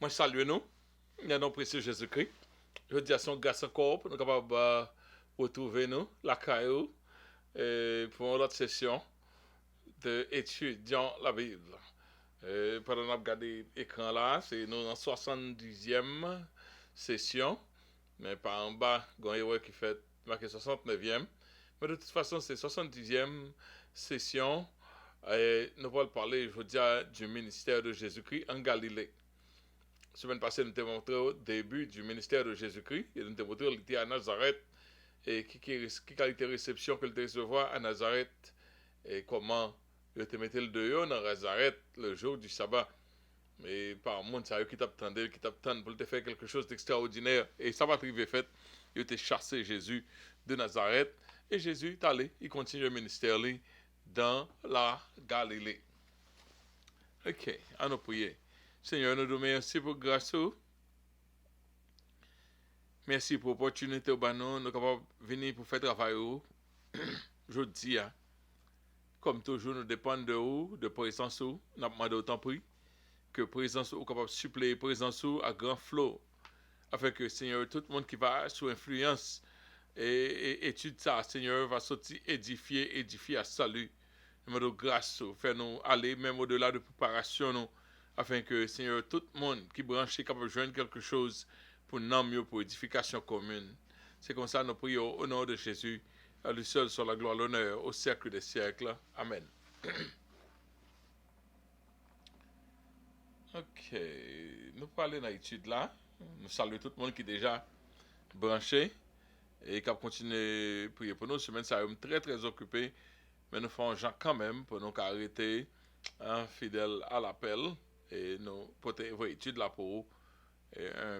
Moi, salue nous. Nous nom précieux Jésus-Christ. Je dis à son grâce encore pour nous capables de retrouver nous, la caillou, pour une autre session d'étudiant la Bible. Pendant qu'on a regardé l'écran là, c'est nous en 70e session. Mais par en bas, il y a un erreur qui fait marqué 69e. Mais de toute façon, c'est 70e session. Nous allons parler, je veux dire, du ministère de Jésus-Christ en Galilée. Semaine passée, nous t'avons montré au début du ministère de Jésus-Christ. Et nous t'avons montré qu'il était à Nazareth et qui qualité de réception qu'il recevoir à Nazareth et comment il te mettait le dehors dans Nazareth le jour du sabbat. Mais par monde, ça qui t'attendait, qui t'attendait pour te faire quelque chose d'extraordinaire. Et ça va arriver fait. Il était chassé Jésus de Nazareth. Et Jésus est allé, il continue le ministère dans la Galilée. Ok, à nous prier. Seigneur, nous te remercions pour grâce. Merci pour l'opportunité au nous, nous capables de venir pour faire travail. Je dis, comme toujours, nous dépendons de vous, de présence. Nous demandons autant prix que présence ou capable de suppléer présence à grand flot, afin que, Seigneur, tout le monde qui va sous influence et étude ça, Seigneur, va sortir édifier à salut. Nous demandons grâce, faire-nous aller même au-delà de préparation, nous, afin que, Seigneur, tout le monde qui branche est capable de joindre quelque chose pour nous mieux, pour édification commune. C'est comme ça nous prions au nom de Jésus, à lui seul soit la gloire, l'honneur, au siècle des siècles. Amen. Ok, nous parlons dans l'étude là. Nous saluons tout le monde qui est déjà branché et qui a continué à prier pour nous. Semaine, ça est très très occupé, mais nous faisons quand même pour nous arrêter fidèle à l'appel et nous porter vos études là pour vous.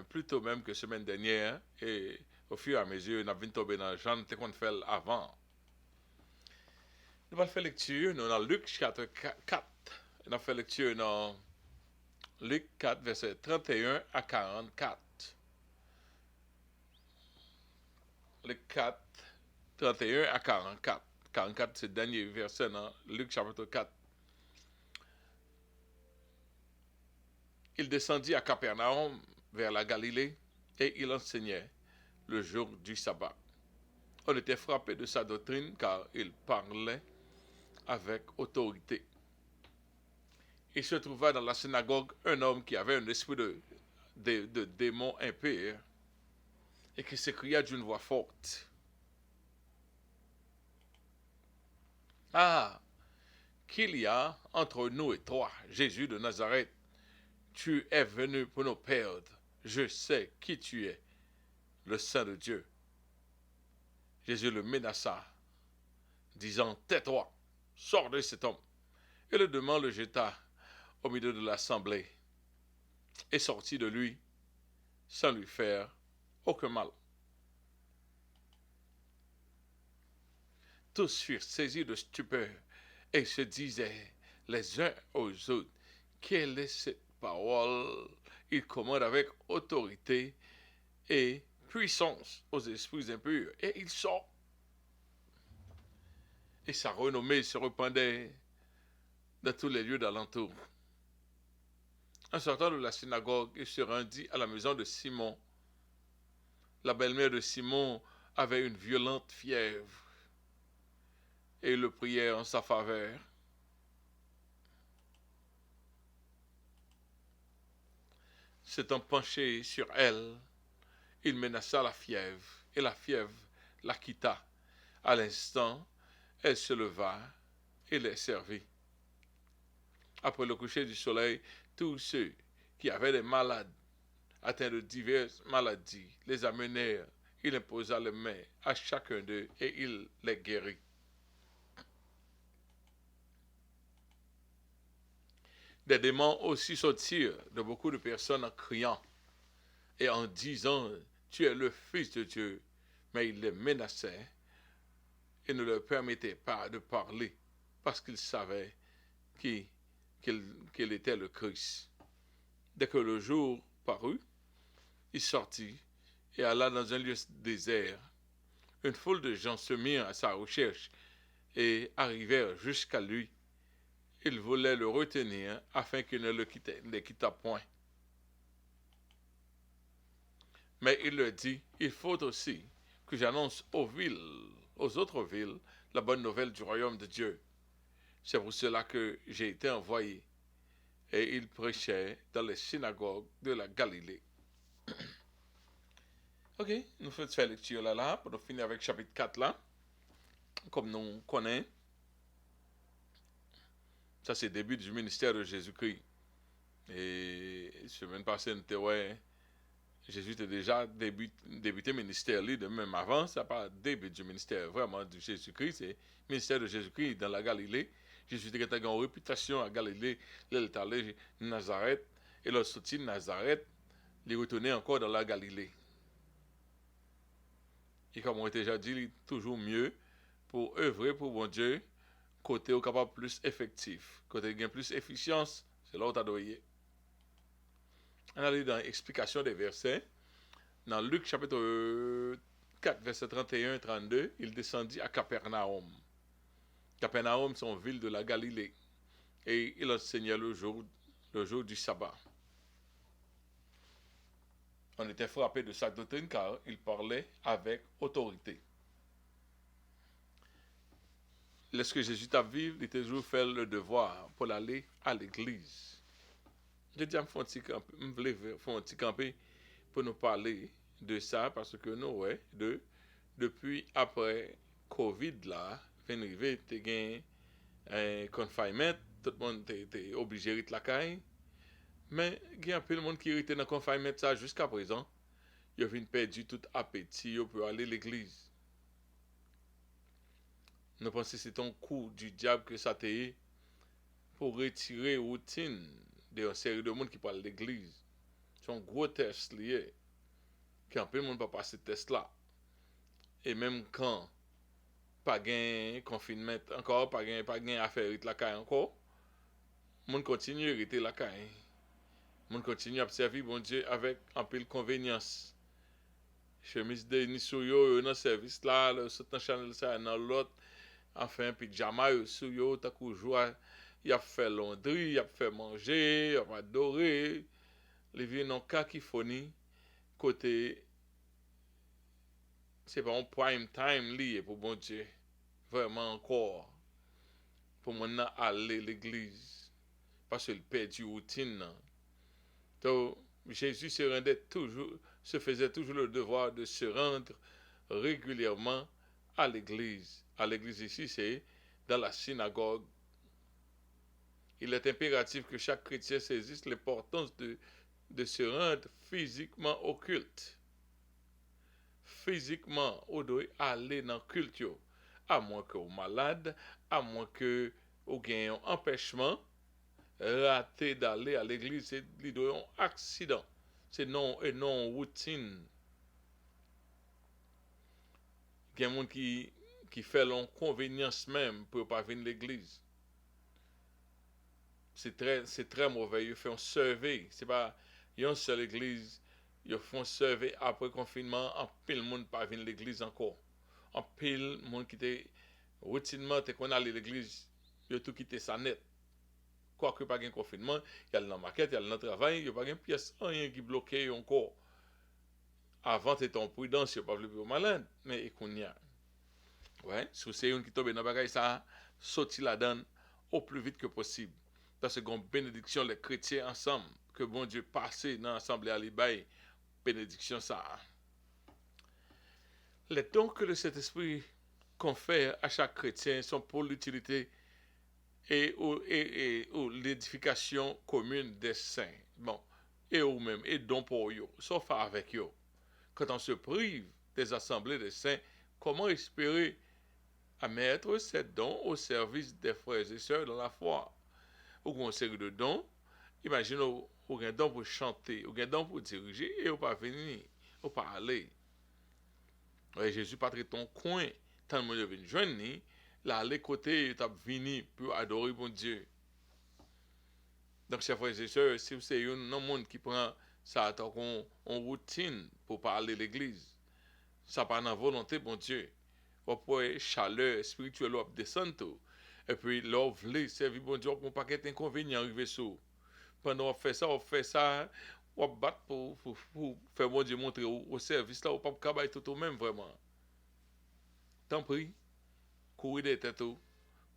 Plutôt même que semaine dernière et au fur et à mesure, nous avons tombé dans le genre qu'on fait avant. Nous allons faire lecture, nous dans Luc chapitre 4. Nous allons faire lecture dans Luc 4, verset 31 à 44. Luc 4, 31 à 44. 44, c'est le dernier verset dans Luc chapitre 4. Il descendit à Capernaum, vers la Galilée, et il enseignait le jour du sabbat. On était frappé de sa doctrine car il parlait avec autorité. Il se trouva dans la synagogue un homme qui avait un esprit de démon impur et qui s'écria d'une voix forte. Ah, qu'il y a entre nous et toi, Jésus de Nazareth. Tu es venu pour nous perdre. Je sais qui tu es, le Saint de Dieu. Jésus le menaça, disant, tais-toi, sors de cet homme. Et le démon le jeta au milieu de l'assemblée et sortit de lui sans lui faire aucun mal. Tous furent saisis de stupeur et se disaient les uns aux autres, quelle est cette parole? Il commande avec autorité et puissance aux esprits impurs, et il sort. Et sa renommée se répandait dans tous les lieux d'alentour. En sortant de la synagogue, il se rendit à la maison de Simon. La belle-mère de Simon avait une violente fièvre, et il le priait en sa faveur. S'étant penché sur elle, il menaça la fièvre, et la fièvre la quitta. À l'instant, elle se leva et les servit. Après le coucher du soleil, tous ceux qui avaient des malades, atteints de diverses maladies, les amenèrent. Il imposa les mains à chacun d'eux et il les guérit. Des démons aussi sortirent de beaucoup de personnes en criant et en disant, tu es le Fils de Dieu. Mais il les menaçait et ne leur permettait pas de parler parce qu'ils savaient qu'il était le Christ. Dès que le jour parut, il sortit et alla dans un lieu désert. Une foule de gens se mirent à sa recherche et arrivèrent jusqu'à lui. Ils voulaient le retenir afin qu'il ne les quittât point. Mais il leur dit, il faut aussi que j'annonce aux autres villes, la bonne nouvelle du royaume de Dieu. C'est pour cela que j'ai été envoyé. Et il prêchait dans les synagogues de la Galilée. Ok, nous faisons faire lecture là, pour nous finir avec chapitre 4 là. Comme nous connaissons, ça c'est le début du ministère de Jésus-Christ. Et semaine passée, Jésus était déjà débuté le ministère, de même avant, ça pas début du ministère vraiment de Jésus-Christ, c'est le ministère de Jésus-Christ dans la Galilée. Jésus était une réputation à Galilée, il est allé à Nazareth, et il est sorti de Nazareth, il est retourné encore dans la Galilée. Et comme on a déjà dit, il est toujours mieux pour œuvrer pour bon Dieu, côté au capable plus effectif, côté gain plus efficience, c'est là où tu as doyé. On allait dans l'explication des versets. Dans Luc chapitre 4, verset 31 et 32, il descendit à Capernaum. Capernaum, c'est une ville de la Galilée. Et il enseignait le jour du sabbat. On était frappé de sa doctrine car il parlait avec autorité. Lorsque Jésus t'a vu, il était toujours fait le devoir pour aller à l'église. Je dis à me faire un petit campé pour nous parler de ça parce que nous, ouais, depuis après Covid là, fin arrivé, tu gagné un confinement, tout le monde était obligé de rester la caille. Mais il y a un peu de monde qui était dans le confinement ça jusqu'à présent. Il a perdu tout appétit pour aller à l'église. Nous pensons que c'est un coup du diable que ça t'a pour retirer routine de série de monde qui parle de l'église. C'est un gros test lié. Quand peu de monde pas passer ce test là. Et même quand pas gain confinement encore, pas gain affaire la caille encore, monde continue à rester la caille. Monde continue à observer bon Dieu avec un peu de convenience. Chemise de ni sou yo dans service là, le saut dans channel ça dans l'autre, enfin pyjama yo sou yo, ta kou joie, il a fait laundry, il a fait manger, il a adoré. Les vieux non cacophonie côté c'est pas un prime time lié pour bon Dieu. Vraiment encore pour moi aller à l'église parce qu'il perdu routine. Donc Jésus se faisait toujours le devoir de se rendre régulièrement à l'église. À l'église ici, c'est dans la synagogue. Il est impératif que chaque chrétien saisisse l'importance de se rendre physiquement au culte. Physiquement, on doit aller dans le culte. À moins que vous malade, à moins que vous ayez un empêchement, rater d'aller à l'église, c'est un accident. C'est non routine. Il y a des gens qui fait l'inconvénience même pour ne pas venir à l'église. C'est très mauvais. Ils font un survey. C'est pas une seule église. Ils font un survey après le confinement. En pile, le monde pas venir à l'église encore. En pile, le monde qui était routinement, qu'on allait à l'église, ils ont tout quitté ça net. Quoique pas de confinement, il y a dans la maquette, il y a dans le travail, il n'y a pas de pièce, rien qui bloque encore. Avant, tu étais en prudence, il n'y a pas de malade, mais il y a. Ouais, si c'est une qui tombe dans le bagage, ça sorti la donne au plus vite que possible. Parce que une bénédiction, les chrétiens ensemble, que bon Dieu passe dans l'assemblée à l'Ibaï, bénédiction ça. Les dons que le Saint-Esprit confère à chaque chrétien sont pour l'utilité et l'édification commune des saints. Bon, et eux-mêmes, et dons pour eux, sauf avec eux. Quand on se prive des assemblées des saints, comment espérer à mettre ces dons au service des frères et sœurs dans la foi? Ou une série de dons, imaginez, vous avez un don pour chanter, vous avez un don pour diriger, et vous pas venir, vous pas aller. Ouais, Jésus pas traité ton coin, tant de monde vient joindre, là, les côtés, il t'a venu pour adorer bon Dieu. Donc, chers frères et sœurs, si vous êtes un monde qui prend ça en routine pour parler à l'église, ça pas dans volonté, bon Dieu. Vous pouvez chaleur spirituelle descendre. Et puis, là, vous voulez servir bon Dieu, pour pas qu'il y ait inconvénient arrivé sur. Pendant qu'on fait ça, ou battre pour faire bon Dieu montrer au service là, ou pas capable tout au même vraiment. Tant pis, courir des têtes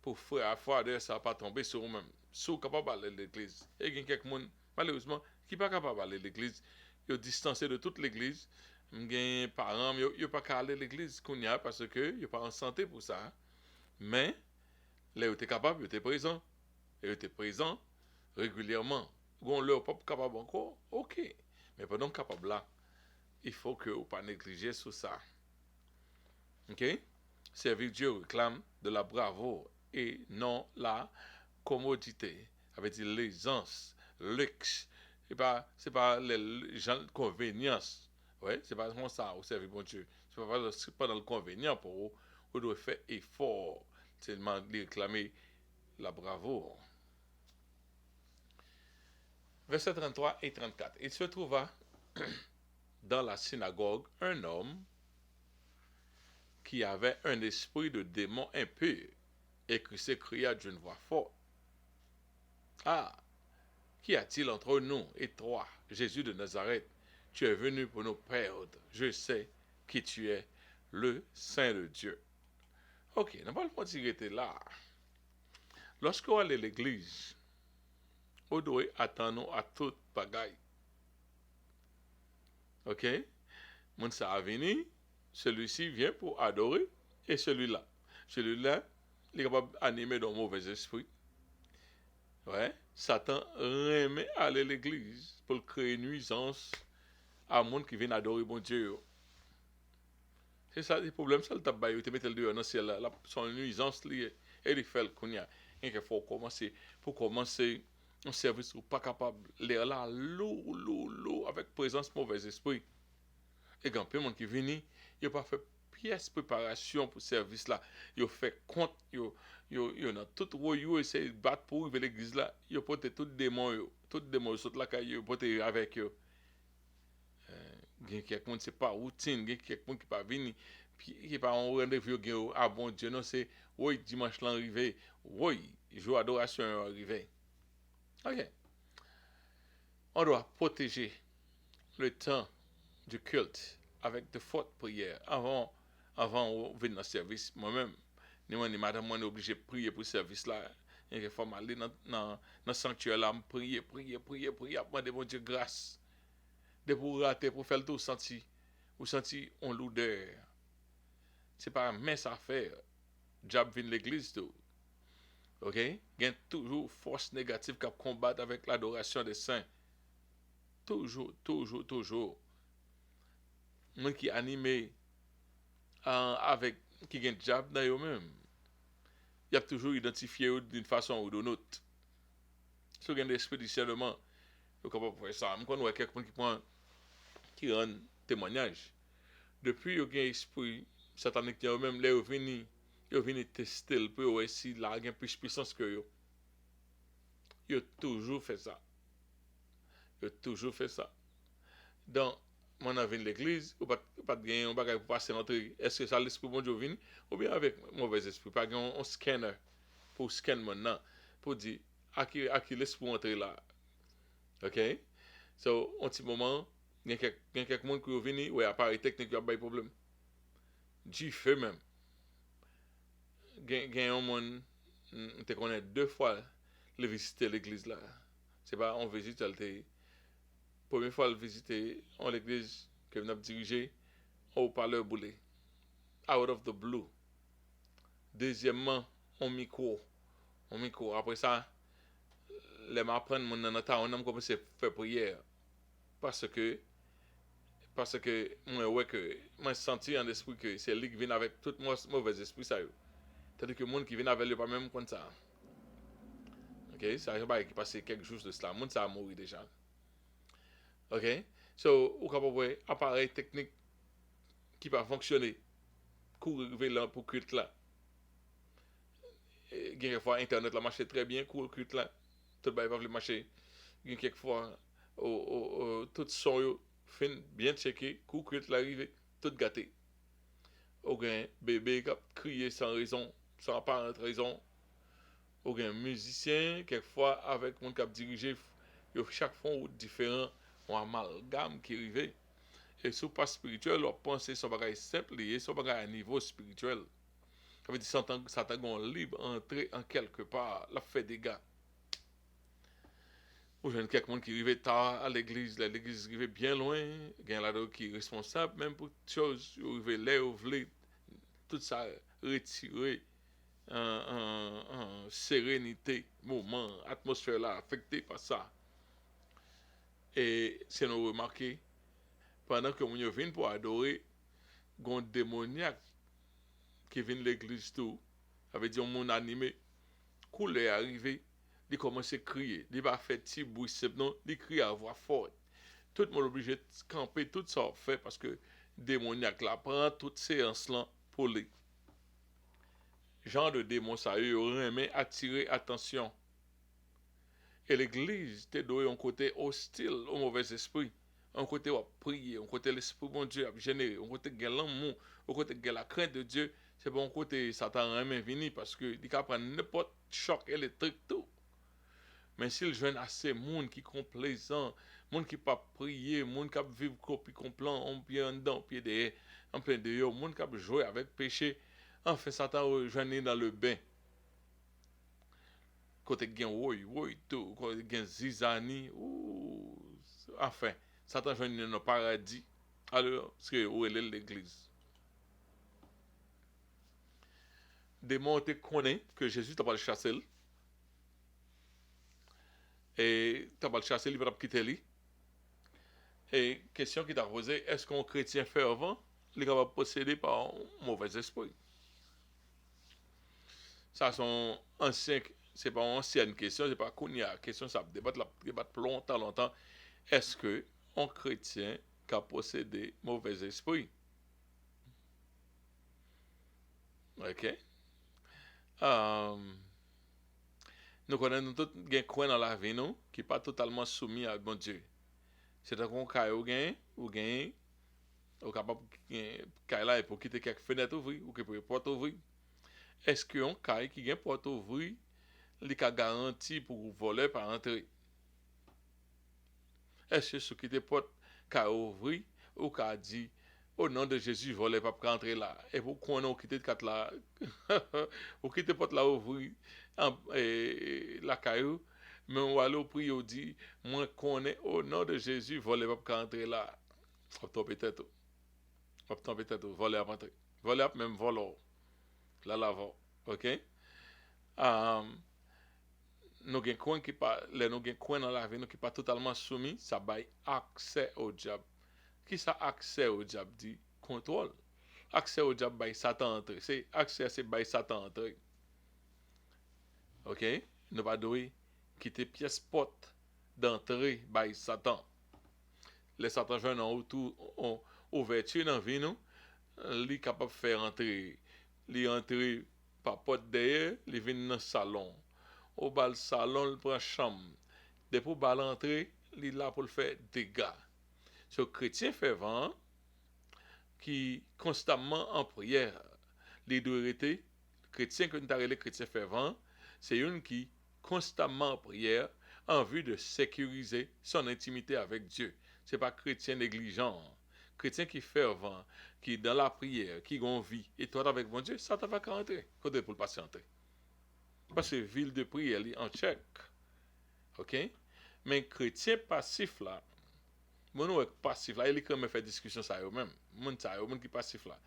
pour faire affaire de ça pas tomber sur vous-même. Si vous capable d'aller à l'église, et il y a quelqu'un malheureusement qui pas capable d'aller à l'église, ils sont distancés de toute l'église. Il y a des parents, ils ne pas aller à l'église parce que ils pas en santé pour ça. Mais là, ils étaient capables, ils étaient présents. Ils étaient présents régulièrement. On leur pas capable encore, ok. Mais pendant capable là, il faut que vous ne pas négliger sur ça. Ok? Servir Dieu réclame de la bravoure et non la commodité. Avec dit l'aisance, luxe. C'est pas les gens de convenience. Ouais, c'est pas vraiment ça au servir bon Dieu. C'est pas dans le convénient pour vous. Vous devez faire effort. Tellement réclamer la bravoure. Versets 33 et 34. Il se trouva dans la synagogue un homme qui avait un esprit de démon impur et qui s'écria d'une voix forte. Ah, qu'y a-t-il entre nous et toi, Jésus de Nazareth? Tu es venu pour nous perdre. Je sais qui tu es, le Saint de Dieu. Ok, on va le continuer là. Lorsqu'on allait à l'église, on doit attendre à toute bagaille. Ok? Mon ça a venu, celui-ci vient pour adorer, et celui-là. Celui-là, il est capable d'animer d'un mauvais esprit. Ouais, Satan remet aller à l'église pour créer une nuisance à monde qui vient adorer mon Dieu. C'est ça le problème, ça le tabac, tu mets le dehors dans le ciel, là, son nuisance liée, et il fait le cognac. Il faut commencer un service ou pas capable, l'air là, l'eau, avec présence mauvais esprit. Et quand peu monde qui vient, il n'a pas fait pièce préparation pour ce service là. Il fait compte, il a tout royaume, essaie de battre pour arriver à l'église là. Il a porté tout démon, sont là, il a porté avec eux. Il y a quelqu'un qui c'est pas routine, il y a quelqu'un qui pas venir, puis qui pas un rendez-vous ah bon Dieu non c'est oui dimanche là arrivé, oui jour adoration arrivé. OK. On doit protéger le temps du culte avec de fortes prières avant de venir dans le service. Moi-même, madame, moi, on est obligé de prier pour le service là. Il faut aller dans le sanctuaire là, prier, demander mon Dieu grâce. De pour rater, pour faire le tout, vous senti on l'odeur. C'est pas un mince affaire. Diable vient l'église tout. OK? Il y a toujours force négative qui combattent avec l'adoration des saints. Toujours. Moi qui animé avec qui gagne diable dans eux-mêmes. Il a toujours identifié d'une façon ou d'une autre. Si vous avez l'esprit discernement, vous pouvez faire ça. Je connais quelqu'un qui rend témoignage. Depuis qu'il y a un esprit satanique qui eux-mêmes, là, ils viennent tester pour voir si là, il y a plus de puissance que eux. Ils ont toujours fait ça. Donc, mon avis de l'église, ou pas de gagner un bagage pour passer l'entrée. Est-ce que ça l'esprit bon Dieu vient ou bien avec mauvais esprit? Pas un scanner pour scanner maintenant, pour dire à qui l'esprit entrer là. OK? So, un petit moment, il y a quelqu'un qui vient, ouais, appareil technique, il y a pas problème. Du feu même. Il y a un monde, on connaît 2 fois le visiter l'église là. C'est pas on visite, elle première fois le visiter en l'église que nous avons dirigé, on parlait boulet. Out of the blue. Deuxièmement, on micro. Après ça, les m'apprendre mon nata, on a commencé à faire prière. Parce que moi ouais que moi senti en esprit que c'est lui qui vient avec tout mauvais esprit ça. Tandis que le monde qui vient avec lui pas même comme ça. OK, ça va qui passer quelques jours de cela, monde ça a mouru déjà. OK? So, ou capable voir appareil technique qui va fonctionner pour arriver là pour culte là. Quelquefois internet la marche très bien pour culte là. Tout va pas marcher. Quelquefois tout son yo fin bien checké, coup culte l'arrivée, tout gâté. Aucun bébé qui crier sans raison, sans apparente raison. Aucun musicien quelquefois avec mon cap dirigé, yo chaque fois différent un amalgame qui arrive. Et sous pas spirituel, on pense son bagage simple, et son bagage à niveau spirituel. Ça veut dire que Satan est libre entrer en quelque part, la fait des gars. Ou j'ai quelqu'un qui arrive tard à l'église arrive bien loin, il y a là qui est responsable, même pour choses, il arrive là, il tout ça retiré en sérénité, moment, atmosphère là, affecté par ça. Et c'est nous remarquer, pendant que nous venons pour adorer, il y a un démoniaque qui vient de l'église tout, ça veut dire un monde animé, couleur arrivé, il commence à crier, il va faire petit bruit, non, il crie à voix forte. Tout le monde est obligé de camper, tout ça fait parce que le démoniaque là prend toute séance là pour les genre de démons ça remet attirer attention. Et l'église te donné un côté hostile au mauvais esprit. Un côté où prier, un côté l'esprit bon Dieu a généré, un côté de l'amour, un côté de la crainte de Dieu. C'est bon côté Satan remet venir parce que il peut prendre n'importe choc électrique tout. Mais s'il joue assez monde qui complaisant, monde qui pas prier, monde qui vivre copie complant, on pied en dedans, pied derrière, en plein dehors, monde qui jouer avec péché, enfin Satan joue dans le bain. Côté gen woy tout, côté gen zizani, ou enfin, Satan joue dans le paradis. Alors, c'est où est l'église. Démon te connaît que Jésus t'a pas le chasser. Et t'as pas le chasser, il va quitter lui. Et question qui t'a posée, est-ce qu'un chrétien fervent est capable de posséder par un mauvais esprit? Ça, c'est pas une ancienne question, c'est pas qu'on y a question, ça débattre pour longtemps, longtemps. Est-ce que un chrétien qui a possédé mauvais esprit? Ok? Nous connaissons tous des coins dans la vie, nous, qui pas totalement soumis à bon Dieu. C'est un cas où gain, ou capable de là pour quitter quelques fenêtres ouvertes ou quelques portes ouvertes. Est-ce qu'un cas qui gagne porte ouverte, il a garanti pour voler par entrer? Est-ce que ce qui te porte qu'a ouvert ou qu'a dit au nom de Jésus, voler pas pour entrer là? Et pour qu'on ait quitté quatre là, ou quitter porte là ouvrir la caillou, mais on va aller au prix, on dit, moi connais au nom de Jésus, voler pas pour entrer là. Optons peut-être, voler à entrer. Voler à même voler, là l'avant, ok? Um, nous avons coin qui pas, les nous avons coin dans la vie, nous qui pas totalement soumis, ça bail accès au diable. Qui ça accès au diable dit? Contrôle. Accès au diable bail Satan entrer. C'est accès c'est bail Satan entrer. OK? Nous pas doué quitter pièce porte d'entrée bail Satan. Les Satan jeune en autour en ouverture dans vie nous, li capable faire entrer, li entrer par porte derrière, li vient dans salon. Au bal salon, il prend chambre. Depuis bal entrer, il là pour le faire dégâts. Ce chrétien fervent qui constamment en prière, les deux étaient chrétien que nous avons les chrétiens fervents, c'est une qui constamment en prière en vue de sécuriser son intimité avec Dieu. C'est pas chrétien négligent, chrétien qui fervent, qui dans la prière, qui a vie et toi avec mon Dieu, ça t'a va rentrer, côté pour le patienter. Parce que ville de prière est en check. OK? Mais chrétien passif là, mon passif là, il est quand même fait discussion ça eux-mêmes. Mon qui passif là.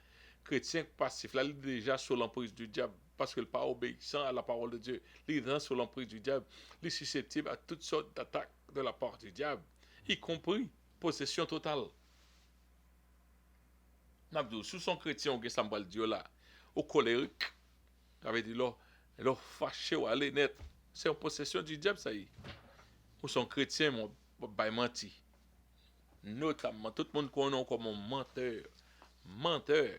Chrétien passif là, il est déjà sous l'emprise du diable parce qu'il n'est pas obéissant à la parole de Dieu. Il est sous l'emprise du diable. Il est susceptible à toutes sortes d'attaques de la part du diable, y compris possession totale. N'abdou, sous son chrétien, on a ça Dieu là, au colérique, avait dit là, fâché ou aller net. C'est en possession du diable ça y est. Ou son chrétien, mon menti. Notamment, tout le monde connaît comme un menteur. Menteur.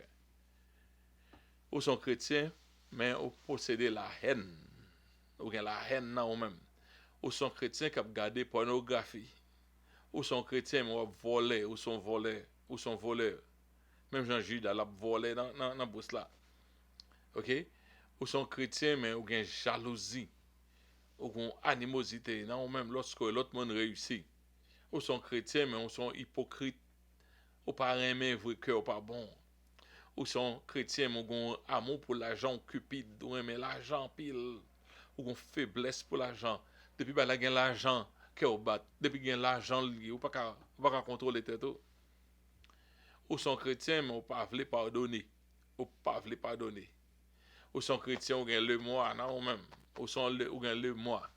Ou sont chrétiens, mais ou posséder la haine. Ou bien la haine nan ou même. Ou sont chrétiens qui ont gardé pornographie. Ou sont chrétiens, mais ou volé, ou sont volés, ou sont voleurs. Même Jean-Jude a volé dans la bourse là. OK? Ou sont chrétiens, mais ou bien jalousie. Ou bien animosité. Non, ou même lorsque l'autre monde réussit. Ou sont chrétiens, mais ou sont hypocrites. Ou pas aimer vrai cœur pas bon. Ou sont chrétiens, mais ou ont amour pour l'argent, cupide, ou aimer l'argent pile. Ou ont faiblesse pour l'argent. Depuis bah la gain l'argent, cœur bat. Depuis gain l'argent lié, ou pas contrôler tête. Ou sont chrétiens, mais ou pas veulent pardonner. Ou pas veulent pardonner. Ou sont chrétiens, ou gain le moi, non, ou même. Ou gain le moi.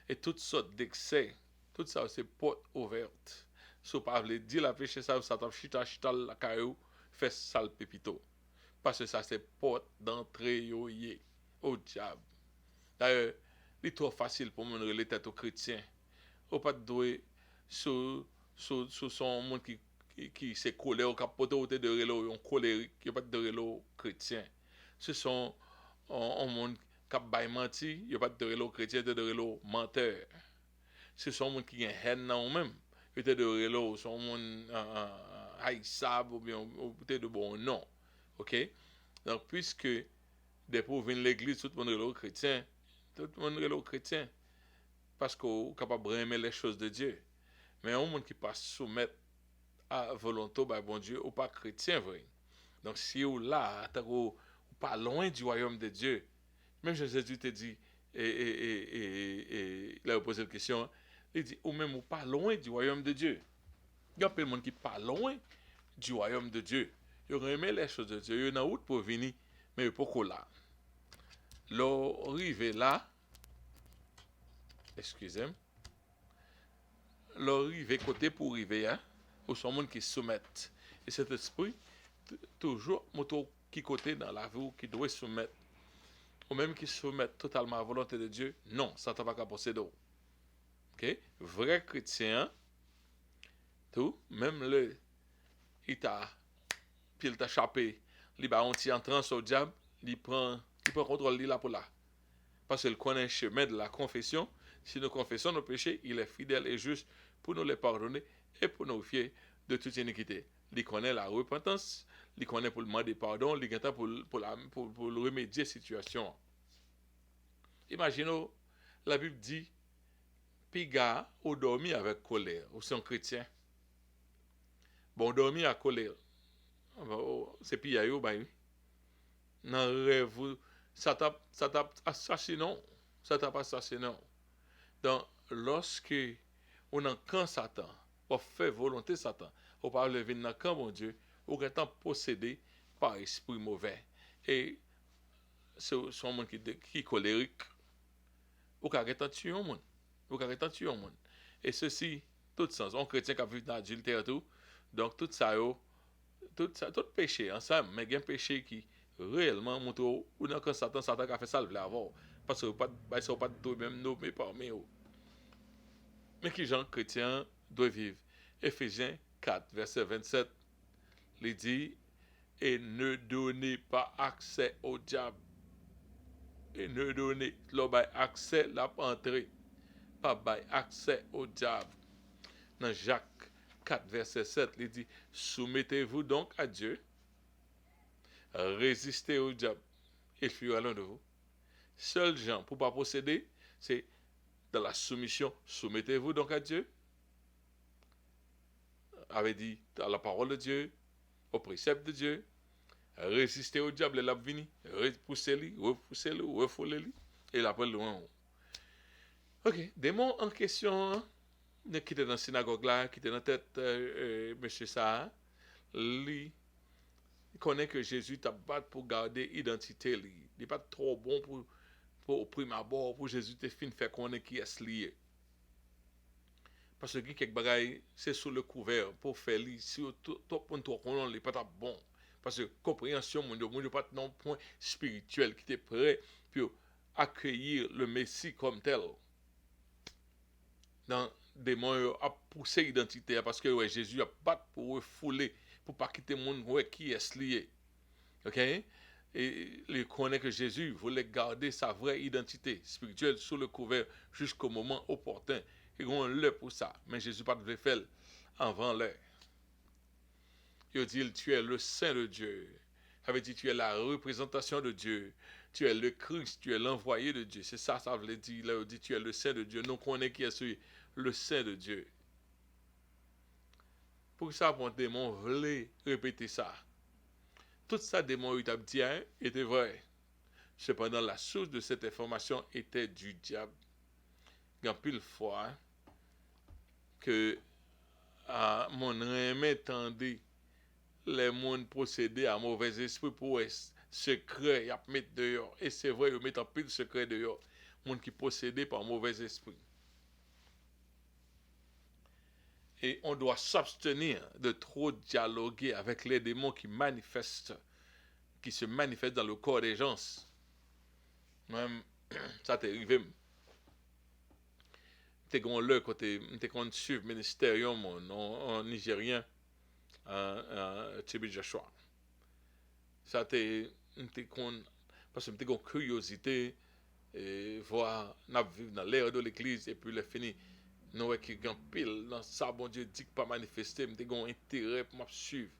Et toutes sortes d'excès, tout ça, c'est porte ouverte. Si vous parlez, dire la péché, ça tape chita la caillou, fait sale pépito. Parce que ça, c'est porte d'entrée au diable. D'ailleurs, il est trop facile pour me les têtes aux chrétiens. Ou pas de doué sur son monde qui s'est collé au capote de relo, un colérique, qui n'a pas de relo chrétien. Ce sont un monde qui a menti, il n'y a pas de relo chrétien, de relo menteur. Ce sont gens qui ont haine dans eux-mêmes. Peut-être de relo, sont gens haïssables ou bien peut-être de bon nom. OK? Donc, puisque des pauvres viennent l'église, tout le monde est relo chrétien, tout le monde est relo chrétien. Parce qu'on est capable de aimer les choses de Dieu. Mais un monde qui pas soumettre à volonté, bah, bon Dieu, ou pas chrétien, vrai. Donc, si vous là, ou pas loin du royaume de Dieu, même Jésus te dit, il a posé la question, il dit, ou même ou pas loin du royaume de Dieu. Il y a plein de monde qui pas loin du royaume de Dieu. Ils ont aimé les choses de Dieu. Ils ont route pour venir, mais pourquoi là? L'arrivée là, excusez-moi, l'arrivée côté pour arriver, hein, ou sont monde qui soumettent. Et cet esprit, toujours, moto qui côté dans la vie, qui doit soumettre, ou même qui soumettent totalement à la volonté de Dieu, non, ça ne t'a pas qu'à posséder. Ok? Vrai chrétien, tout, même le, il t'a chapé, il va en transe au diable, il prend contrôle là pour là. Parce qu'il connaît le chemin de la confession. Si nous confessons nos péchés, il est fidèle et juste pour nous les pardonner et pour nous fier de toute iniquité. Il connaît la repentance, il connaît pour demander pardon, il connaît pour remédier à la situation. Imaginez, la Bible dit, Piga ou dormi avec colère, ou c'est un chrétien. Bon, dormi à colère. C'est pire, oui. Dans le rêve, ça t'a assassiné. Ça t'a pas assassiné. Donc, lorsque on en camp Satan, on fait volonté Satan, on parle lever dans le camp, mon Dieu, on est possédé par esprit mauvais. Et c'est un monde qui est colérique. Ou est tuer un monde. Ou tuer un monde. Et ceci, tout sens. Un chrétien qui vit dans l'adultère, tout. Donc, tout ça, tout péché ensemble, mais il y a un péché qui réellement montre ou dans quand Satan a fait ça le avant. Parce que pas pas tout même nommé parmi eux. Mais qui gens chrétiens doivent vivre. Éphésiens 4, verset 27, il dit, et ne donnez pas accès au diable. Et ne donnez pas accès la entrée. Pas accès au diable. Dans Jacques 4, verset 7, il dit, soumettez-vous donc à Dieu, résistez au diable, il fuira loin de vous. Seuls gens pour ne pas posséder, c'est dans la soumission, soumettez-vous donc à Dieu, avait dit à la parole de Dieu, au précepte de Dieu, résistez au diable, il a venu, repoussez-le, refoulez-le, et il appelle loin. Ok, démon en question, qui était dans la synagogue là, qui était dans la tête, monsieur ça, lui, il connaît que Jésus t'a battu pour garder l'identité, il n'est pas trop bon pour au prime abord, pour Jésus te fin faire connaître qui est lié. Parce que quelques bagailles, c'est sous le couvert pour faire li, si tout pour toi qu'on n'est pas bon. Parce que compréhension, mon Dieu, pas non point spirituel qui était prêt pour accueillir le Messie comme tel. Dans des mots à pousser l'identité parce que ouais, Jésus a battu pour refouler, pour pas quitter le monde ouais, qui est lié. OK? Et il connaît que Jésus voulait garder sa vraie identité spirituelle sous le couvert jusqu'au moment opportun. Ils ont l'heure pour ça. Mais Jésus pas de faire avant l'heure. Il dit, tu es le Saint de Dieu. Ça veut dire, tu es la représentation de Dieu. Tu es le Christ, tu es l'envoyé de Dieu. C'est ça, ça veut dire. Il dit, tu es le Saint de Dieu. Nous connaissons qui est le Saint de Dieu. Pour ça, mon démon voulait répéter ça. Tout ça, démon il t'a dit, était vrai. Cependant, la source de cette information était du diable. Il y a pile fois que mon remède tendait les mondes procéder à mauvais esprit pour secret, y mettre dehors. Et c'est vrai, ils mettent un pile secret dehors. Monde qui possédé par mauvais esprit. Et on doit s'abstenir de trop dialoguer avec les démons qui se manifestent dans le corps des gens. Même, ça t'est arrivé. T'es gon là quand t'es qu'on suit ministère en nigérien en Tibet Joshua. Ça t'es qu'on parce que t'es gon curiosité et voir n'a vivre dans l'air de l'église et puis le fini nous qui grand pile dans ça bon Dieu dit que pas manifester m'te gon intérêt pour m'a suivre.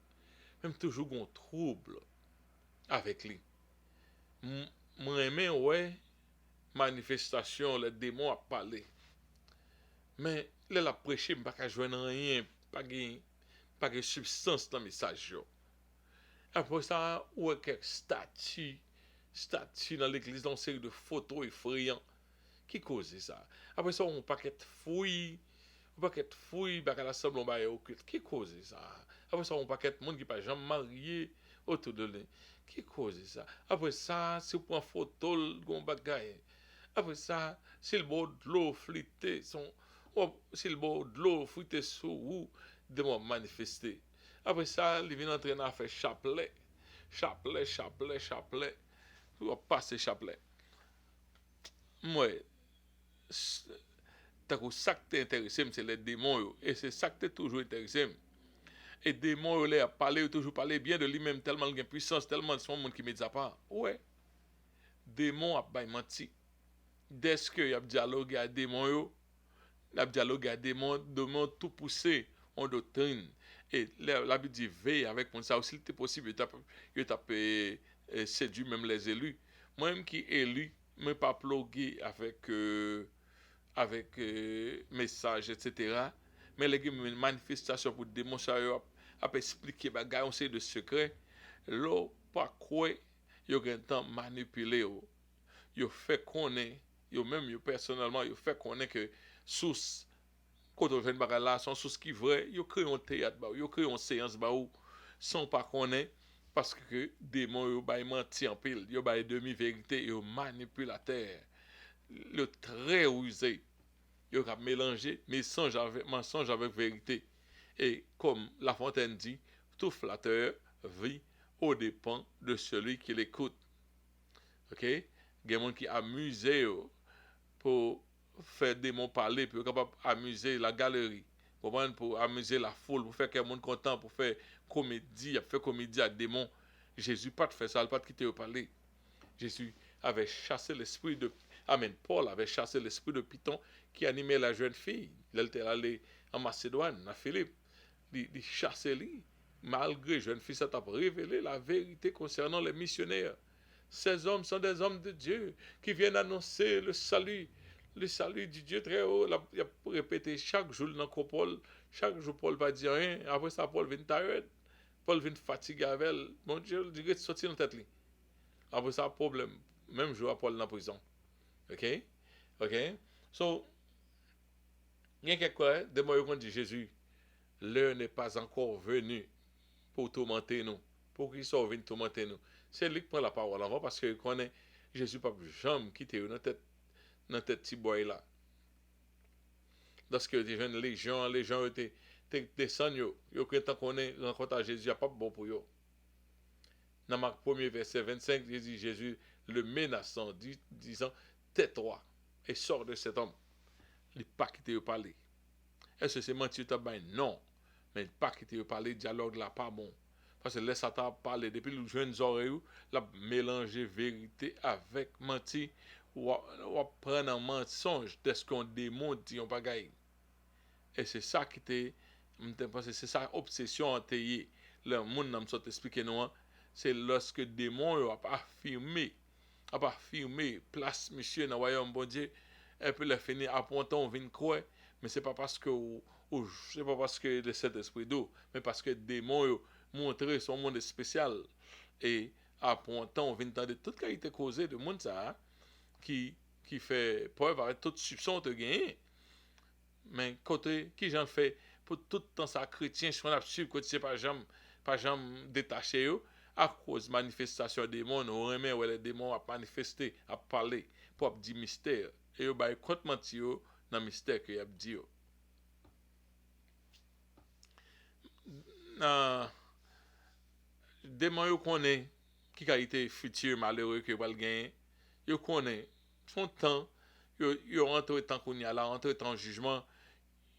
Même toujours gon trouble avec lui. Moi aimer ouais manifestation les démons a parlé. Mais là la prêcher pas ka joindre rien, pas de substance dans le message. Après ça, ouais quelques statues dans l'église, dans une série de photos effrayants. Qui cause ça? Après ça, on paquet de fouilles, bah, qu'à l'assemblée, on va occulte. Qui cause ça? Après ça, on paquet de monde qui pas jamais marié autour de lui. Qui cause ça? Après ça, c'est pour une photo, le bagaille. Après ça, c'est le beau de l'eau flité, c'est le beau de l'eau flité sous ou de moi manifester. Après ça, il vient entraîner à faire chapelet. Tu vas passer chapelet. Moi, tant que ça qui t'intéresse, c'est les démons. Et c'est ça qui t'est toujours intéressé. Et démons, il a parlé, toujours parlé bien de lui-même, tellement il a puissance, tellement de son monde qui ne dit pas. Ouais, démon a menti. Dès qu'il a dialogué à démons, il a dialogué à démons tout poussé en doctrine. Et la Bible dit veille avec mon ça aussi, c'est possible, il t'a séduit même les élus. Moi-même qui élu, je ne pas plugué avec message, etc. Mais les manifestations pour démontrer, à expliquer, on sait de secret, là, pas quoi, il y a un temps manipulé, il fait connaître, même personnellement, il fait connaître que source, quand on vient de là, son source qui vrai, il crée un théâtre, il crée une séance, sans pas connaître, parce que démon, il menti en pile, il a demi-vérité, il manipulateur, le très rusé. Il a mélangé mensonge avec vérité. Et comme La Fontaine dit, tout flatteur vit aux dépens de celui qui l'écoute. Ok? Il y a des gens qui amusent pour faire des mots parler, pour capable amuser la galerie, pour amuser la foule, pour faire que les gens content, pour faire comédie, à démon. Jésus pas de faire ça, pas de quitter au parler. Jésus avait chassé l'esprit de Amen. Paul avait chassé l'esprit de Python qui animait la jeune fille. Il était allé en Macédoine, à Philippe. Il chassait lui. Malgré la jeune fille, ça t'a révélé la vérité concernant les missionnaires. Ces hommes sont des hommes de Dieu qui viennent annoncer le salut du Dieu très haut. Il a répété chaque jour dans Paul. Chaque jour, Paul va dire rien. Après ça, Paul vient tired. Paul vient fatigué avec elle. Mon Dieu, il dirait sortir dans tête. Après ça, problème. Même jour, Paul dans la prison. OK? So, il y a quelque de moi qu'on dit Jésus, l'heure n'est pas encore venue pour tourmenter nous. Pour qu'il soit venu tourmenter nous. C'est lui qui prend la parole avant parce que connaît Jésus pas jamais quitté dans tête petit boy là. Lorsque des jeunes les gens étaient descendus yo quand qu'on est rencontre Jésus a pas bon pour eux. Dans Marc 1er verset 25, Jésus le menaçant disant tais-toi et sors de cet homme. Il n'a pas quitté parler. Est-ce que c'est mentir? Non. Mais il n'a pas quitté parler, dialogue là pas bon. Parce que laisse Satan parler. Depuis le jeune oreilles, il a mélangé vérité avec mentir. Ou prendre un mensonge de ce qu'on démon dit en bagaille. Et c'est ça qui était, c'est ça obsession en théier. Le monde n'a pas expliqué nous. C'est lorsque démon a affirmé, place monsieur dans le royaume bon Dieu, et puis le fini à ponton vient croire, mais c'est pas parce que ou c'est pas parce que le Saint-Esprit d'eau, mais parce que démon yo montré son monde spécial. Et après un temps, on vient de toute qualité causée de monde ça, qui, qui fait preuve avec toute soupçon de gagner. Mais côté qui j'en fait pour tout le temps ça chrétien, si on a su que c'est pas jamais détaché à cause de manifestation des démons, on remet où les démons à manifester, à parler, pour dire mystère. Et on va compte mentir dans le mystère que a dit. Dans démons yo connaît qui a été futur malheureux que va gagner, yo connaît son temps, yo rentre tant qu'on y a là, rentre en jugement.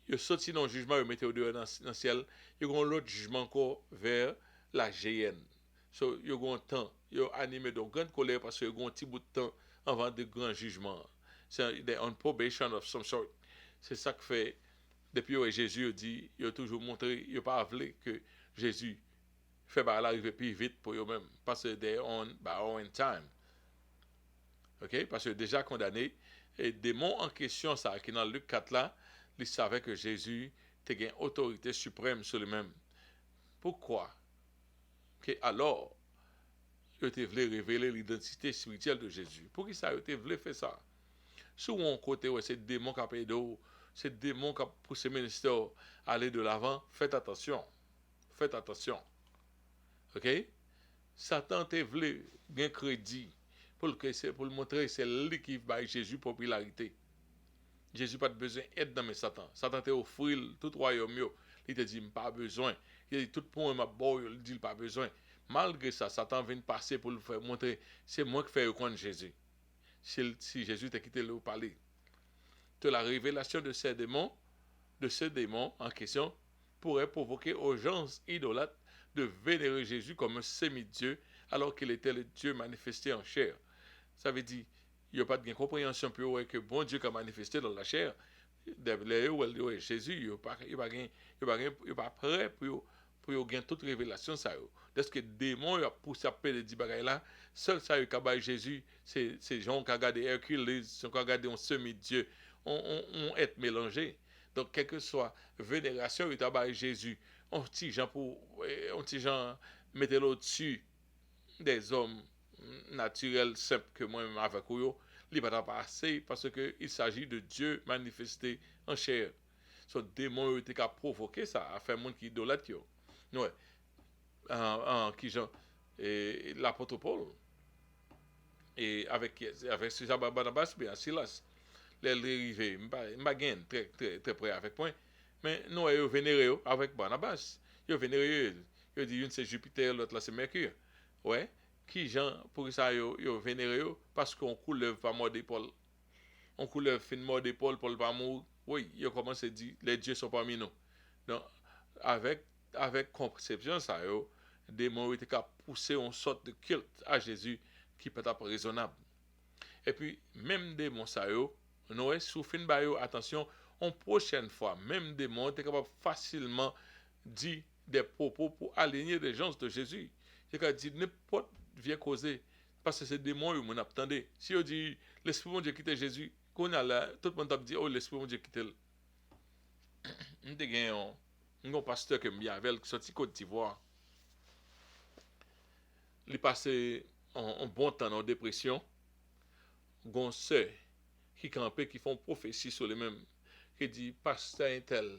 Yo sorti dans le jugement, yo mettez au dehors dans le ciel, yo gon l'autre jugement encore vers la GN. So, yo gon temps, yo animé de grande colère parce que yo gon petit bout de temps avant de grands jugements. C'est on probation of some sort. C'est ça que fait depuis que Jésus dit, il a toujours montré, il n'a pas voulu que Jésus fait l'arrivée plus vite pour eux-mêmes parce que they on by own time. OK? Parce que déjà condamné et démon en question ça qui dans Luc 4 là, il savait que Jésus avait une autorité suprême sur lui-même. Pourquoi? Que alors, il voulu révéler l'identité spirituelle de Jésus. Pour qui ça, il voulu faire ça? Sur un côté, ouais, c'est démon qui a payé d'eau, c'est démon qui a poussé le ministère à aller de l'avant. Faites attention. Faites attention. OK? Satan te voulu gagner crédit pour le montrer que c'est lui qui va Jésus popularité. Jésus pas besoin d'aide dans mes Satan. Satan te offert tout royaume. Il te dit pas besoin. Il dit tout pour m'a bon, il dit pas besoin. Malgré ça, Satan vient passer pour le faire montrer c'est moi qui fais reconnaître Jésus. Si Jésus t'a quitté le parler. De la révélation de ce démon en question pourrait provoquer aux gens idolâtres de vénérer Jésus comme un semi-dieu alors qu'il était le Dieu manifesté en chair. Ça veut dire il n'y a pas de compréhension pour que bon Dieu qui a manifesté dans la chair. Jésus, il n'est pas prêt pour gagner toute révélation. Dès que les démons ont poussé à paix de bagaille là, seul ça qui a Jésus, c'est gens qui ont regardé Hercule, qui ont regardé un semi-dieu, on est mélangé. Donc, quelle que soit vénération, il a Jésus, on petit gens mettez au-dessus des hommes naturels simples que moi-même avec eux, il va pas assez parce qu'il s'agit de Dieu manifesté en chair. Ce démon était qu'à provoquer ça, à faire monde qui idolâtre. Ouais. Qui genre l'apôtre Paul et avec César Barnabas bien Silas les arrivés m'a gain très près avec moi mais nous yo vénéré avec Barnabas yo vénéré yo dit une c'est Jupiter l'autre là c'est Mercure ouais qui gens pour ça yo vénéré parce qu'on coulève pas mort d'épaule on coulève fin mort d'épaule pour le pas mourir oui yo commence à dire les dieux sont parmi nous donc avec conception ça yo démon était qu'à pousser une sorte de culte à Jésus qui peut être raisonnable. Et puis, même démon ça yo, nous sous fin ba yo, attention, une prochaine fois, même démon était capable facilement dire des propos pour aligner les gens de Jésus. C'est qu'à dire n'importe vient causer parce que c'est démon yo mon attendez. Si on dit l'esprit de Dieu quitte Jésus, qu'on a là, tout le monde a dit oh l'esprit de Dieu quitte. On te gagne un pasteur que bien avec qui sorti Côte d'Ivoire. Il passé un bon temps en dépression. Gon sœur qui campait qui font prophétie sur les mêmes qui dit pasteur intel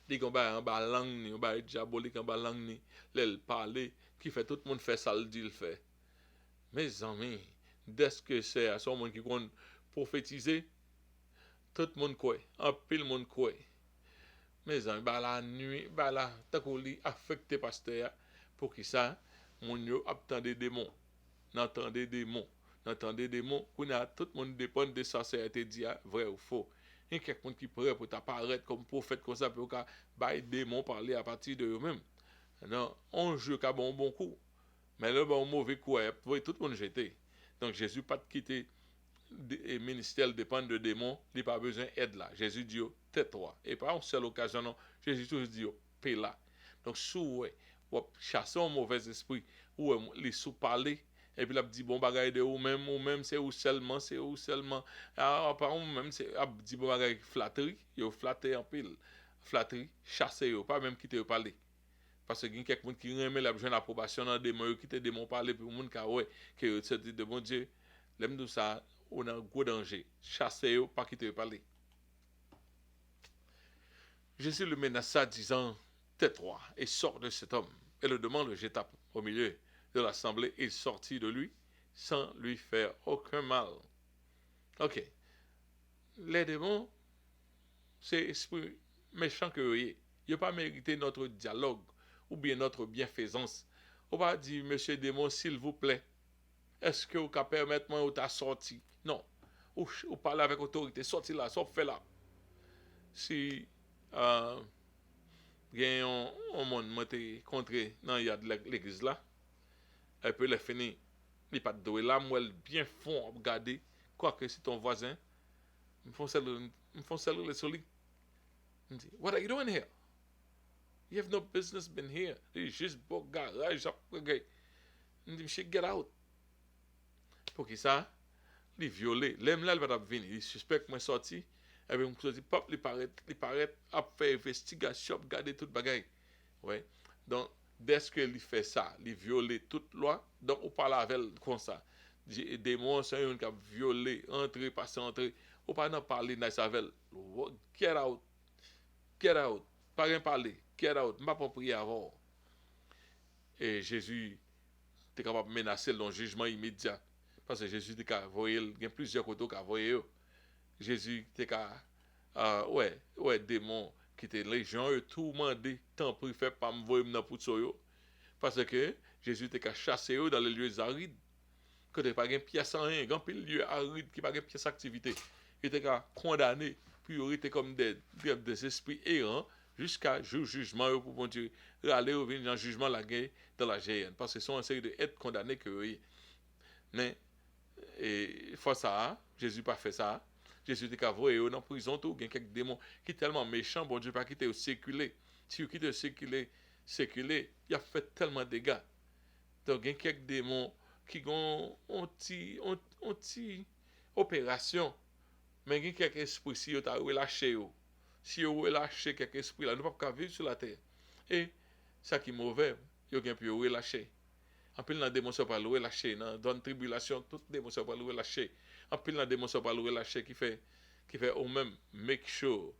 li gon ba en ba langue ni ba diabolique en ba langue ni l'elle parler qui fait tout le monde fait ça le dit le fait. Mes amis, dès que c'est à son monde qui compte prophétiser tout le monde quoi, en pile monde quoi. Mes amis, ba la nuit, ba la tant qu'on li affecté pasteur pour qui ça mon yo attend des démons, n'entendez des démons. N'entendez des mots, tout le monde dépend de ça, ça a été dit vrai ou faux. Il y a quelqu'un qui est prêt pour t'apparaître comme prophète comme ça, pour que les démons parler à partir de eux-mêmes. Non, on joue qu'à bon coup. Mais là, bon mauvais coup, tout le monde jeter. Donc Jésus pas quitter le ministère dépend de démons, il n'a pas besoin d'aide là. Jésus dit, tais-toi. Et pas en seule occasion, non. Jésus toujours dit, paix là. Donc, si vous chassez un mauvais esprit, ou les sous-parler, et puis là dit bon bagaille de ou même c'est ou seulement ah par ou même c'est dit bon bagaille flatterie yo flatter en pile flatterie, chasser yo, pas même quitter yo parler. Parce que il y a quelqu'un qui remet la besoin d'approbation dans des mots qui te démon parler pour monde ka ouais que c'est de bon Dieu. L'aime de ça, on a un gros danger. Chasser yo, pas quitter yo parler. Jésus le menaça disant, tais-toi et sors de cet homme. Et le démon le jeta au milieu de l'assemblée. Il sortit de lui sans lui faire aucun mal. Ok. Les démons, c'est esprit méchant que vous avez. Ils n'ont pas mérité notre dialogue ou bien notre bienfaisance. On va dire, monsieur démon, s'il vous plaît, est-ce que vous pouvez permettre moi de sortir? Non. Ou parler avec autorité, sorti là, sort fait là. Si il y a un monde qui contré dans l'église là, et puis il fini, il pas de là, moi bien fond regarder, quoi que c'est ton voisin, me font celle sur lui. What are you doing here? You have no business been here. It's just book garage. Okay. She get out. Pour qui ça? Il violé. L'aime là, il va venir. Il suspecte moi sorti. Et puis, je dis, pop, il paraît, à faire investigation, garder toute bagaille. Ouais. Donc, dès qu'il fait ça, il violé toute loi. Donc, on parle avec elle comme ça. Des démons, c'est un qui a violé, entré, passé, entré. On parle parler dans sa avec elle. Get out. Get out. Pas rien parler. Get out. Je ne vais pas prier avant. Et Jésus était capable de menacer le jugement immédiat. Parce que Jésus était capable de voir, il y a plusieurs côtés qui voir. Jésus était capable, ouais, démon qui était légion, tout demandé, tant pis, fait pas me voir dans pour parce que Jésus était capable de chasser dans les lieux arides. Que tu pas de pièce en rien, grand pile lieu aride qui pas de pièce d'activité. Il était capable de condamner, puis il était comme des esprits errants jusqu'à jugement pour bon Dieu aller au venir dans jugement la guerre dans la GN parce que sont en série de être condamnés que oui mais et fois ça Jésus pas fait ça. Jésus était qu'à voir dans prison tout il y a quelques démons qui tellement méchants bon Dieu pas quitter au circuler si vous quittez circuler il a fait tellement de dégâts donc il y a quelques démons qui ont anti opération mais il y a quelques esprits si vous avez relâché si vous relâchez quelques esprits là nous ne pouvons pas vivre sur la terre et ça qui est mauvais vous avez pu relâcher en pile dans démon pas le relâcher dans une tribulation toute démon pas le relâcher en pile dans démon pas le relâcher qui fait au même make sure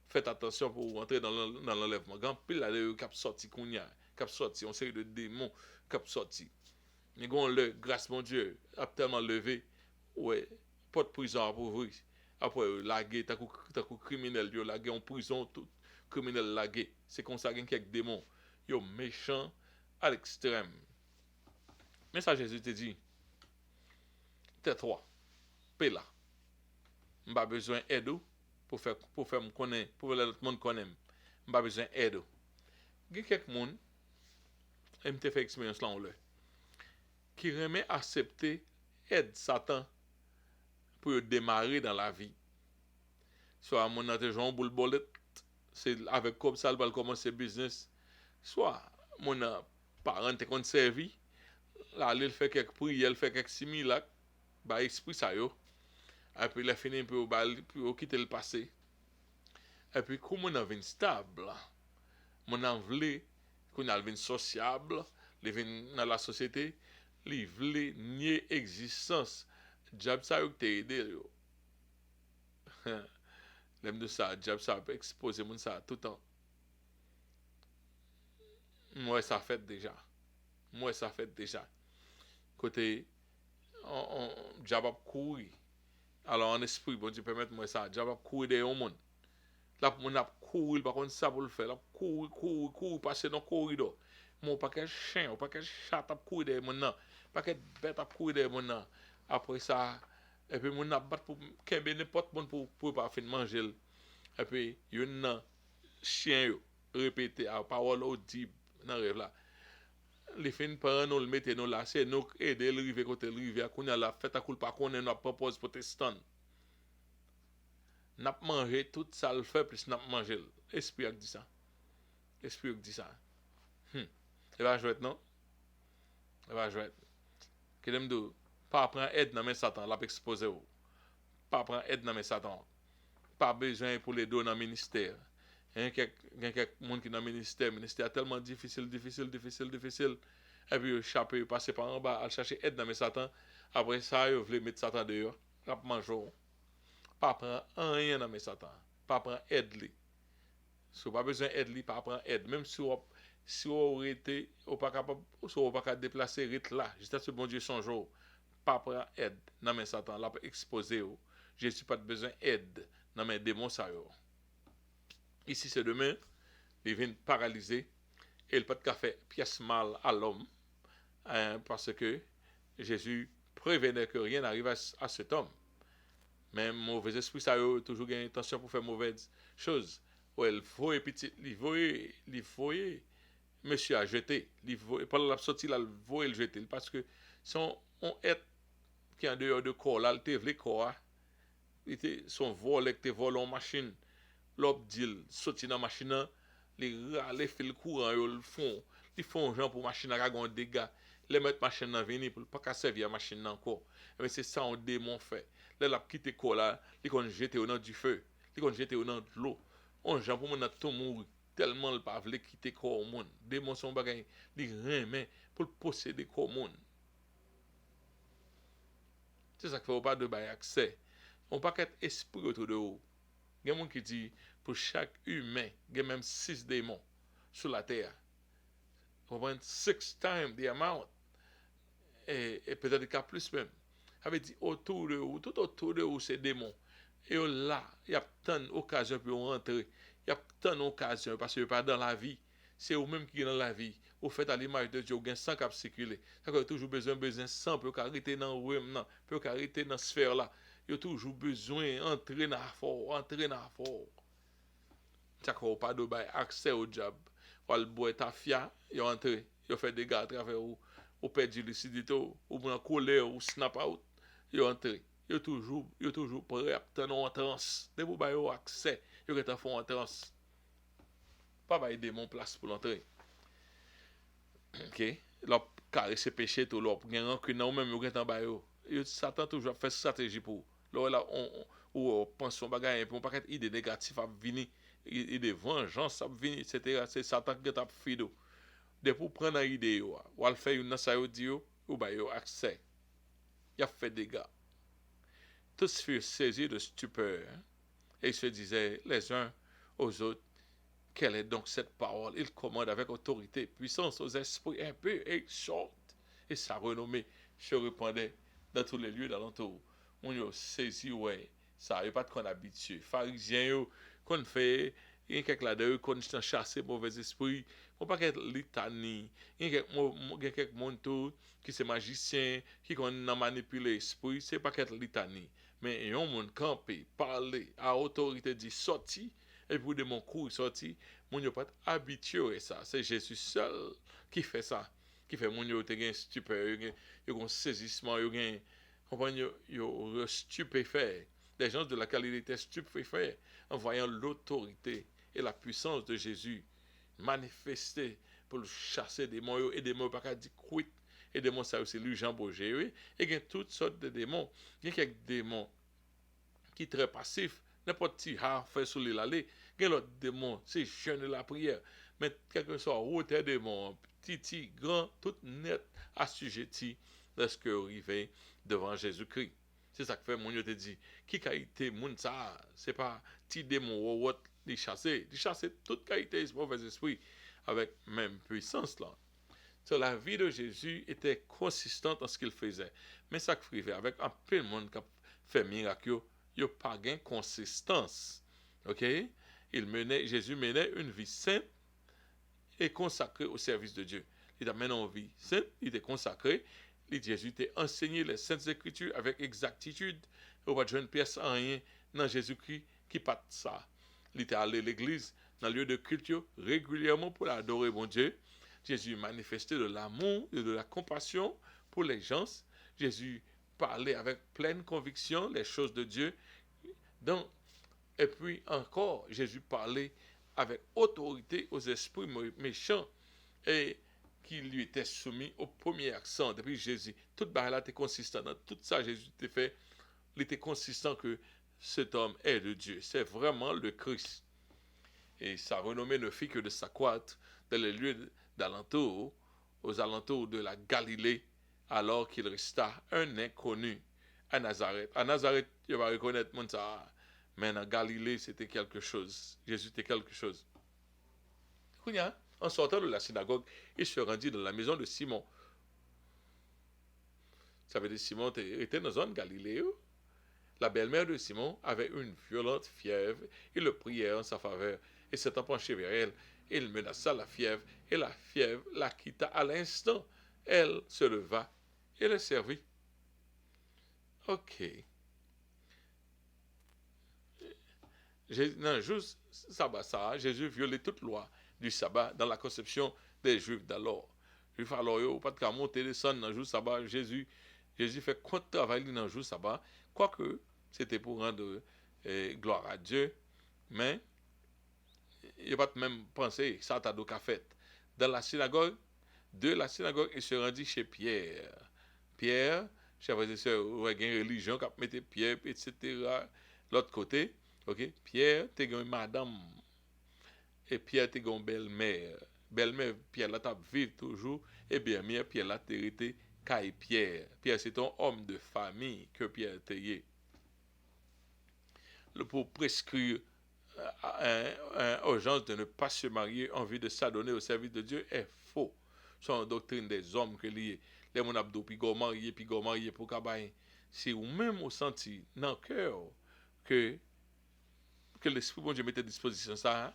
faites attention pour rentrer dans l'enlèvement grand pile là qui a sorti kounya qui a sorti on série de démons qui a sorti mais gon le grâce mon Dieu a tellement levé ouais pas de prison pour vous après laguer ta coup criminel yo laguer en prison tout criminel laguer c'est comme ça qu'il y a quelques démons yo méchant à l'extrême mais ça Jésus te dit tais-toi paix là m'pas besoin d'aide pour faire me connaître pour que l'autre monde connaisse m'pas besoin d'aide il y a quelques monde et me fait expérience là on le qui remet accepter aide Satan pour démarrer dans la vie soit mon a joué un boule bolette c'est avec comme ça il va commencer business soit mon parent te kon servi là il fait quelques prières il fait quelques similacres bah esprit ça yo et puis il a fini pour quitter le passé et puis comme on a venu stable mon a voulu qu'on a venu sociable il venu dans la société il voulu nier existence job ça yo te aider yo l'aime de ça job ça peut exposer mon ça tout le temps moi ça fait déjà côté on job a courir alors en esprit bon Dieu permettre moi ça job a courir derrière monde là mon a courir par contre ça pour le faire là courir passer dans corridor mon paquet chien ou paquet chat a courir derrière mon paquet bête a courir derrière mon après ça et puis mon a battre pour kembe n'importe monde pour pas fin manger et puis yon chien yo répéter à parole audible dans rêve là les fins par nous le mettre nous là c'est nous aider le river côté le rivière qu'on a la fête à coule pas qu'on nous propose protestant n'a manger tout ça le fait plus n'a manger esprit a dit ça il va jouer non il va jouer que dem do pas prendre aide dans mes satan l'a exposer pas prendre aide dans mes satan pas besoin pour les deux dans ministère quelques monde qui dans le ministère tellement difficile. Et puis, échappé, passer par en bas, à chercher aide dans mes Satan. Après ça, ils voulaient mettre Satan dehors. Rap mangeau. Pas prendre rien dans mes Satan. Pas prendre aide li. Si vous pas besoin d'aide li, pas prendre aide. Même si vous aurez été, ou pas capable, si vous pas déplacer rite là, juste ce bon Dieu son jour. Pas prendre aide dans mes Satan. Là, pour exposer. Jésus pas besoin d'aide dans mes démons ça yo. Ici c'est demain, il vient paralysé et il peut pas faire pièce mal à l'homme parce que Jésus prévenait que rien n'arrive à cet homme. Mais mauvais esprit ça a toujours une intention pour faire mauvaises choses. Ouais, il faut petit, il faut monsieur a jeté, pendant la sortie là, il faut le jeter parce que son on est qui en dehors de corps là, il te vle corps, son vol qui te volé en machine. L'op dit sorti dans machine, les fil courant ils font gens pour machine à gon dégâts. Les mettre machine dans venir pour pas servir machine encore. Mais c'est ça on démon fait. Là la quitter corps là, il kon jeter au dans du feu, il kon jeter au dans de l'eau. On gens pour mon tout mourir tellement le pas veut quitter corps au monde. Démon son bagay, il remet pour posséder corps monde. C'est ça qu'il faut pas de bail accès. On pas qu'être esprit autour de vous. Il y a des gens qui disent pour chaque humain, il y a même 6 démons sur la terre. On prend 6 times the amount. Et peut-être qu'il y a plus même. Ça veut dire autour de vous, tout autour de vous, ces démons. Et là, il y a tant d'occasions pour rentrer. Il y a tant d'occasions parce que pas dans la vie. C'est vous-même qui êtes dans la vie. Vous faites à l'image de Dieu, vous avez sang qui circuler. Ça vous avez toujours besoin sang pour arrêter dans le royaume, pour arrêter dans la sphère là. Vous avez toujours besoin d'entrer dans la fort. Ça ne pas de accès au job. Ou le bois ta fia, il entre, il fait des gars à travers ou perd lucidité ou prend colère ou snap out, il entre. Il toujours prêt à tenir en transe. Dès vous avez accès, il est en transe. Pas bailler démon place pour l'entrer. OK, là carré ses péchés tout là pour gagner rancune ou même il est en bas yo. Satan toujours fait stratégie pour. Là on pense son bagage pour pas être idée négative à venir idée vengeance à venir etc. C'est Satan qui t'a fait do. De pour prendre une idée ou al faire une ça yo dit ou ba yo accès. Il a fait des dégâts. Tous furent saisis de stupeur et se disaient les uns aux autres, quelle est donc cette parole? Il commande avec autorité, puissance aux esprits impurs et sortent. Et sa renommée se répandait dans tous les lieux d'alentour. On y a saisi, ouais, ça n'y a pas de qu'on habitué. Pharisiens, qu'on fait, il y a quelques là-dedans, qu'on chasse mauvais esprits, on pas qu'être litanie. Il y a quelques monde qui sont magiciens, qui qu'on manipuler l'esprit, c'est pas qu'être litanie. Mais il y a un monde campé, parler, à autorité dit sorti, et puis de mon cours sorti, mon yo pas habitué à ça. C'est Jésus seul qui fait ça. Qui fait mon yo te gen stupeur, yo gen saisissement, yo gen compagnie yo stupéfait. Les gens de la qualité étaient stupéfaits en voyant l'autorité et la puissance de Jésus manifester pour chasser des démons et des démons pas dire quit et démons ça aussi lui Jean Bourget et il y a toutes sortes de démons. Il y a quelques démons qui sont très passifs, n'importe qui a fait sur l'île aller. Il y a l'autre démon, c'est jeûne de la prière. Mais quel que soit hauteur démon, petit, grand, tout net, assujetti lorsque arrivé devant Jésus-Christ. C'est ça que fait mon Dieu te dit. Qui qualité moun ça, c'est pas petit démon ou autre, les chasser toute qualité, ce mauvais esprit avec même puissance là. So, la vie de Jésus était consistante en ce qu'il faisait. Mais ça qu'il faisait avec un peu de monde qui fait miracle, il n'y a pas de consistance. OK? Jésus menait une vie sainte et consacrée au service de Dieu. Il a mené une vie sainte, il était consacré. Jésus t'a enseigné les saintes écritures avec exactitude. Il n'y a pas de pièce en rien dans Jésus-Christ qui pas ça. Il était allé à l'église, dans le lieu de culte, régulièrement pour adorer mon Dieu. Jésus manifestait de l'amour et de la compassion pour les gens. Jésus parlait avec pleine conviction les choses de Dieu. Donc, et puis encore, Jésus parlait avec autorité aux esprits méchants et qui lui étaient soumis au premier accent. Depuis Jésus, toute barrière était consistante. Dans tout ça, Jésus était fait, il était consistant que cet homme est de Dieu. C'est vraiment le Christ. Et sa renommée ne fit que de s'accroître dans les lieux d'alentour, aux alentours de la Galilée, alors qu'il resta un inconnu à Nazareth. À Nazareth, il va reconnaître mon ça. Mais en Galilée, c'était quelque chose. Jésus était quelque chose. En sortant de la synagogue, il se rendit dans la maison de Simon. Ça veut dire Simon était dans la zone Galilée. La belle-mère de Simon avait une violente fièvre. Il le priait en sa faveur et s'étant penché vers elle, il menaça la fièvre et la fièvre la quitta à l'instant. Elle se leva et le servit. Ok. Dans le jour sabbat, Jésus violait toute loi du sabbat dans la conception des Juifs d'alors. Juifs alors, pas de cas monter, descendre dans le jour sabbat. Jésus fait compte travail dans le jour sabbat, quoique c'était pour rendre gloire à Dieu, mais il n'a pas même pensé, ça t'a donc fait. Dans la synagogue, de la synagogue, il se rendit chez Pierre. Pierre, chers frères et sœurs, il y a une religion qui a mis Pierre, etc. L'autre côté, ok, Pierre, tu as une madame, et Pierre, tu as une belle-mère. Belle-mère, Pierre, là, tu vivre toujours, et bien, Pierre, là, tu été Caille Pierre. Pierre, c'est un homme de famille que Pierre était. Pour prescrire aux gens de ne pas se marier en vue de s'adonner au service de Dieu est faux. C'est une doctrine des hommes que lié. Les gens abdo puis go marier pour cabaye. Si ou même au senti dans le cœur que l'esprit bon Dieu mette à disposition ça,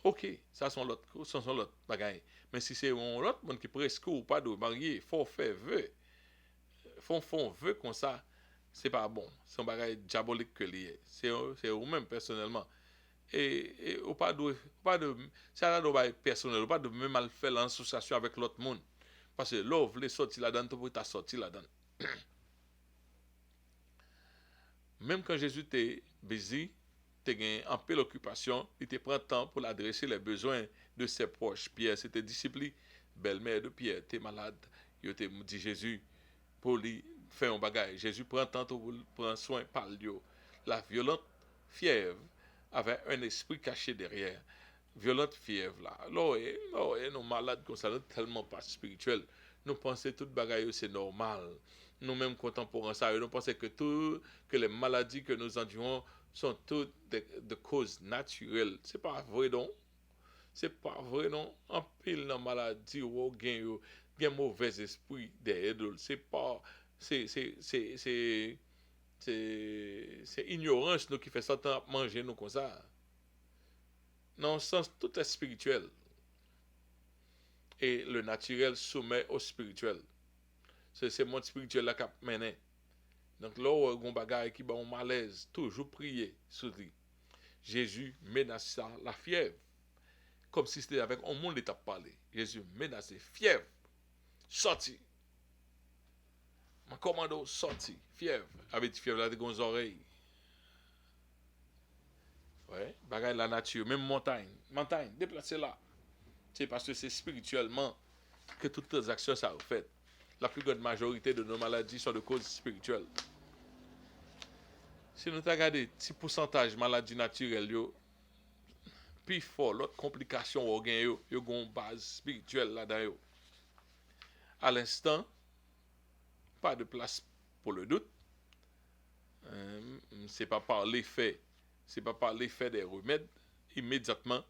ok, ça sont l'autre bagaille. Mais si c'est un autre monde qui presque ou pas de marier, faut faire vœu, font vœu comme ça, c'est pas bon. C'est un bagaille diabolique que lié. C'est ou même personnellement. Et ou pas de ça là doit personnel, ou pas de même mal faire l'association avec l'autre monde. Parce que l'ouvre les sortir là-dedans, tu peux t'as sorti là-dedans. Même quand Jésus était busy, était en peu l'occupation, il te prend temps pour adresser les besoins de ses proches. Pierre, c'était disciple, belle-mère de Pierre, t'es malade. Il te dit Jésus pour lui faire un bagage. Jésus prend temps pour prendre soin par lui. La violente fièvre avait un esprit caché derrière. Violente fièvre là. Nous malades comme ça, nous tellement pas spirituels. Nous pensons que tout bagaille c'est normal. Nous-mêmes contemporains ça, nous pensons que les maladies que nous endurons sont toutes de causes naturelles. C'est pas vrai non. C'est pas vrai non. En pile dans maladie ou gain mauvais esprit derrière. C'est pas c'est ignorance nous qui fait ça tant manger nous comme ça. Dans le sens tout est spirituel. Et le naturel soumet au spirituel. C'est ce monde spirituel là qui a mené. Donc là où on bagaille qui un malaise, toujours prier sur lui. Jésus menaça la fièvre. Comme si c'était avec un monde qui t'a parlé. Jésus menaçait fièvre. Sorti. Mon commando sorti. Fièvre. Avec fièvre là des oreilles. Ouais, bagaille la nature, même montagne, déplacez là. C'est parce que c'est spirituellement que toutes les actions ça fait. La plus grande majorité de nos maladies sont de cause spirituelle. Si nous regardons petit pourcentage de maladies naturelles, puis fort, l'autre complication au gain yo une base spirituelle là-dedans. À l'instant, pas de place pour le doute. C'est pas par l'effet des remèdes immédiatement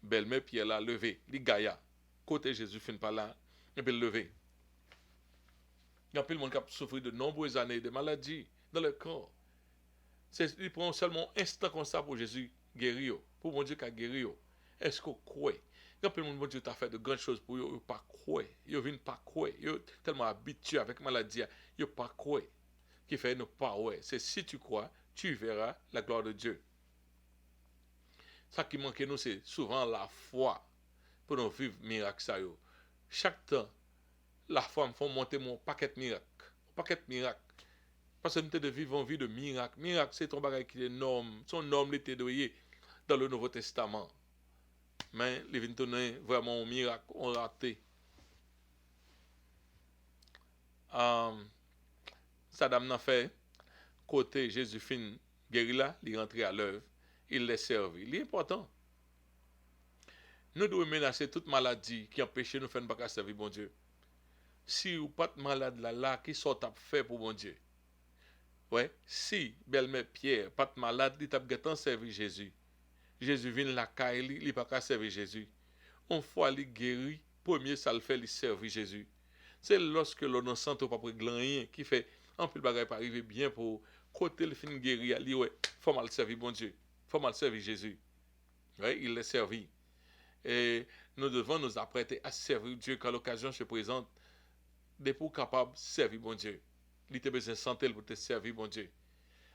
belle-mère Pierre l'a levé, li Gaïa, côté Jésus fin par là, et puis levé. Il y a plein de monde qui a souffert de nombreuses années de maladies dans le corps. Il prend seulement un instant comme ça pour Jésus guérir, pour mon Dieu qui a guéri. Est-ce qu'on croit? Il y a plein de monde, mon Dieu t'a fait de grandes choses pour eux, ils ne pas croire. Ils ne viennent pas croire. Ils sont tellement habitués avec la maladie, ils ne pas croire. Qui fait ne pas ouais. C'est si tu crois, tu verras la gloire de Dieu. Ça qui manque nous, c'est souvent la foi pour nous vivre miracle ça yo. Chaque temps, la foi me fait monter mon paquet de miracles. Parce que nous de vivre en vie de miracle. Miracle, c'est ton bagage qui est norme. Son norme était doué dans le Nouveau Testament. Mais les vins vraiment un miracle, on raté. Saddam n'a fait, côté Jésus fin guéri là, il est rentré à l'œuvre, il l'a servi. Il est important. Nous devons menacer toute maladie qui empêche nous de faire pas servir bon Dieu. Si vous pas de malade là, qui sont à faire pour bon Dieu? Ouais, si belle-mère Pierre pas de malade, il t'a gâté servir Jésus. Jésus vient la caille, il pas qu'à servir Jésus. Une fois il guéri, premier ça le fait, il servir Jésus. C'est lorsque l'on sent pas pour rien qui fait en plus bagage pas arriver bien pour côté le fin guéri, il ouais, faut mal servir bon Dieu. Faut mal servir Jésus. Ouais, il l'a servi. Et nous devons nous apprêter à servir Dieu quand l'occasion se présente, de pour capable de servir bon Dieu. Il était besoin de santé pour te servir bon Dieu.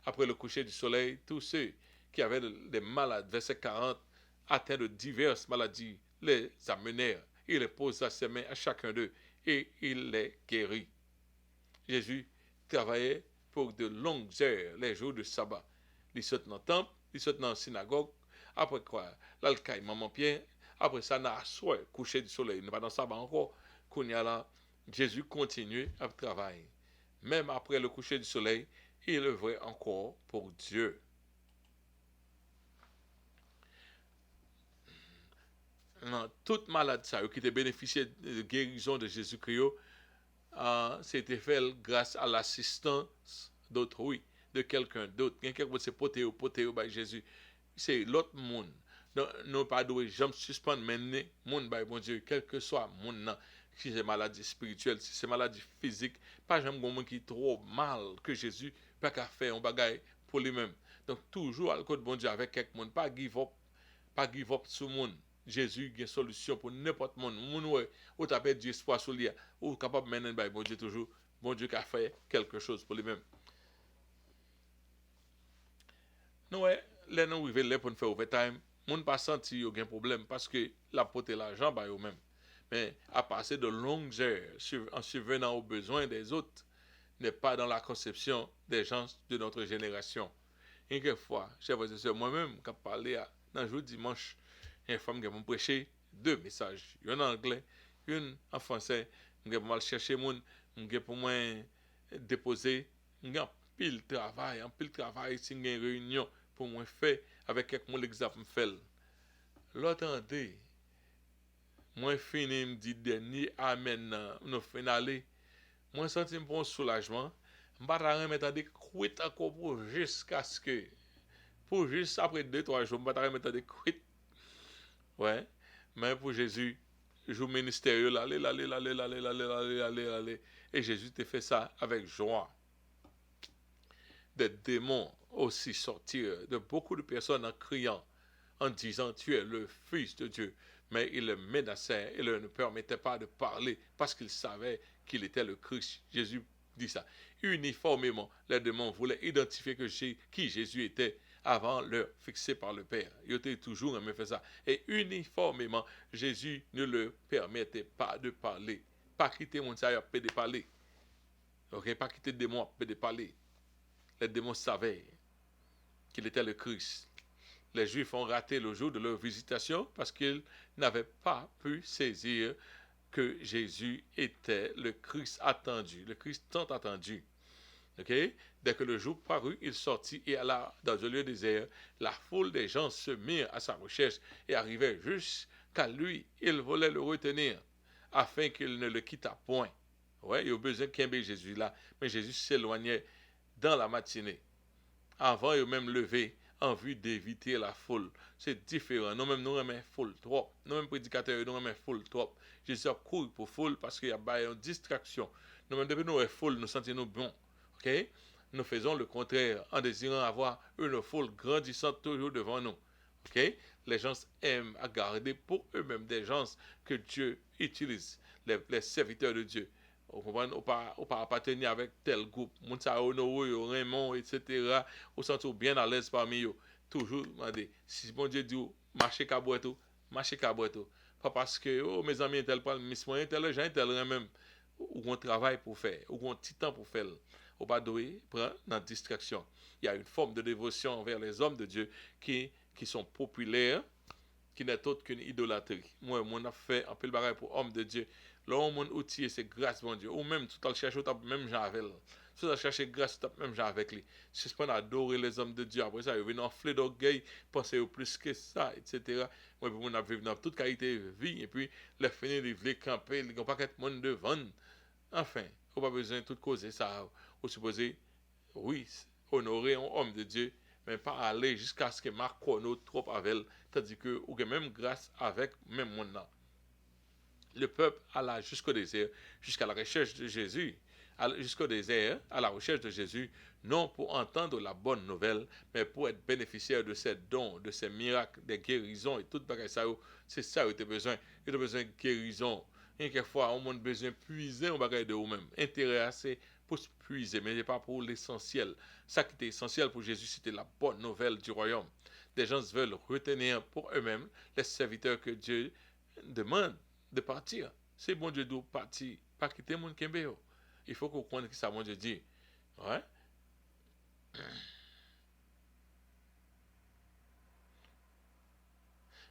Après le coucher du soleil, tous ceux qui avaient des malades, verset 40, atteints de diverses maladies, les amenèrent. Il les posa ses mains à chacun d'eux et il les guérit. Jésus travaillait pour de longues heures les jours de sabbat. Il saute dans le temple, il saute dans la synagogue. Après quoi, l'alcaï, maman Pierre. Après ça, n'a soir, coucher du soleil. Il n'est pas dans le sabbat encore. Qu'on y a là, Jésus continue à travailler. Même après le coucher du soleil, il œuvrait encore pour Dieu. Non, toute malade ça, qui te bénéficiait de guérison de Jésus-Christ, c'était fait grâce à l'assistance d'autrui, de quelqu'un d'autre. Quelqu'un qui s'est poté par Jésus. C'est l'autre monde. Nous pas de jamais suspendre mener monde by bon Dieu, quel que soit monde si c'est maladie spirituelle, si c'est maladie physique, pas jamais monde qui trop mal que Jésus pas qu'à faire un bagage pour lui-même. Donc toujours à côté de bon Dieu avec quelqu'un monde, pas give up sur monde. Jésus a une solution pour n'importe monde. Moun ouais, ou t'as perdu espoir sur lui, ou capable de mener by bon Dieu toujours, bon Dieu qui a fait quelque chose pour lui-même. Nous ouais, les nous arriver là pour nous faire overtime. Moun pas senti yo gen problème parce que la pote l'argent ba yo même. Mais à passer de longues heures en subvenant aux besoins des autres n'est pas dans la conception des gens de notre génération. Et quelquefois, chers frères et sœurs, moi-même, quand je parlais dans le jour dimanche, une femme qui m'a prêché 2 messages, un en anglais, un en français, je vais chercher mon, je pour moi déposer, j'ai un pile travail, si j'ai une réunion pour moi faire avec quelqu'un l'examen fait. L'autre année, moi fini me dit dernier amen nous finaler, moi senti un bon soulagement, je vais remettre des quit encore pour jusqu'à ce que pour juste après 2-3 jours, je vais remettre des quit. Ouais, mais pour Jésus, jour ministériel, allez. Et Jésus te fait ça avec joie. Des démons aussi sortir de beaucoup de personnes en criant, en disant tu es le Fils de Dieu. Mais il le menaçait et ne permettait pas de parler parce qu'il savait qu'il était le Christ. Jésus dit ça. Uniformément, les démons voulaient identifier qui Jésus était avant l'heure fixée par le Père. Il était toujours aimé faire ça. Et uniformément, Jésus ne le permettait pas de parler. Pas quitter mon saïa, pas de parler. Ok, pas quitter des démons, pas de parler. Les démons savaient qu'il était le Christ. Les Juifs ont raté le jour de leur visitation parce qu'ils n'avaient pas pu saisir que Jésus était le Christ attendu, le Christ tant attendu. Okay? Dès que le jour parut, il sortit et alla dans un lieu désert. La foule des gens se mirent à sa recherche et arrivaient jusqu'à lui. Ils voulaient le retenir afin qu'il ne le quittât point. Ouais, il y a besoin qu'il y ait Jésus là. Mais Jésus s'éloignait dans la matinée. Avant, il même levé en vue d'éviter la foule. C'est différent. Nous-mêmes, nous remettons foule trop. Nous-mêmes, prédicateurs, nous remettons foule trop. Jésus a couru pour foule parce qu'il y a une distraction. Nous-mêmes, depuis nous sommes foule, nous sentons bons. Okay? Nous faisons le contraire en désirant avoir une foule grandissante toujours devant nous. Okay? Les gens aiment à garder pour eux-mêmes des gens que Dieu utilise, les serviteurs de Dieu. Vous comprenez? Ou pas appartenir avec tel groupe. Mounsa Honoré, Raymond, etc. Ou sentez bien à l'aise parmi eux. Toujours, si bon Dieu dit, marchez caboueto, marchez caboueto. Pas parce que, oh, mes amis, tel pas, mes moyens, tel gens, tel même. Ou on travaille pour faire, ou on petit temps pour faire. Ou pas doué, prend dans distraction. Il y a une forme de dévotion envers les hommes de Dieu qui sont populaires, qui n'est autre qu'une idolâtrie. Moi, on a fait un peu le bagage pour homme de Dieu. Là, on outil, c'est grâce, bon Dieu. Ou même, tout le cherche, même Javel. Si vous cherchez grâce, même genre avec lui. Si vous adorer les hommes de Dieu, après ça, vous venez enfler d'orgueil, pensez au plus que ça, etc. Moi, puis, on a vécu dans toute qualité de vie, et puis, les finir, ils veulent camper, ils n'ont pas qu'être monde devant. Enfin, on n'a pas besoin de tout causer ça. Vous supposez, oui, honorer un homme de Dieu, mais pas aller jusqu'à ce que Marc Chrono trop avec, tandis que, ou que même grâce avec même monde là. Le peuple alla jusqu'au désert, jusqu'à la recherche de Jésus, jusqu'au désert, à la recherche de Jésus, non pour entendre la bonne nouvelle, mais pour être bénéficiaire de ses dons, de ses miracles, des guérisons et tout bagage ça. C'est ça que tu as besoin. Tu as besoin de guérison. Et quelquefois, on a besoin de puiser un bagage de vous-même. Intéressé pour se puiser, mais pas pour l'essentiel. Ça qui était essentiel pour Jésus, c'était la bonne nouvelle du royaume. Des gens veulent retenir pour eux-mêmes les serviteurs que Dieu demande de partir. C'est bon Dieu doit partir, pas quitter mon Kembeo. Il faut qu'on comprenne que ça, mon Dieu dit. Ouais.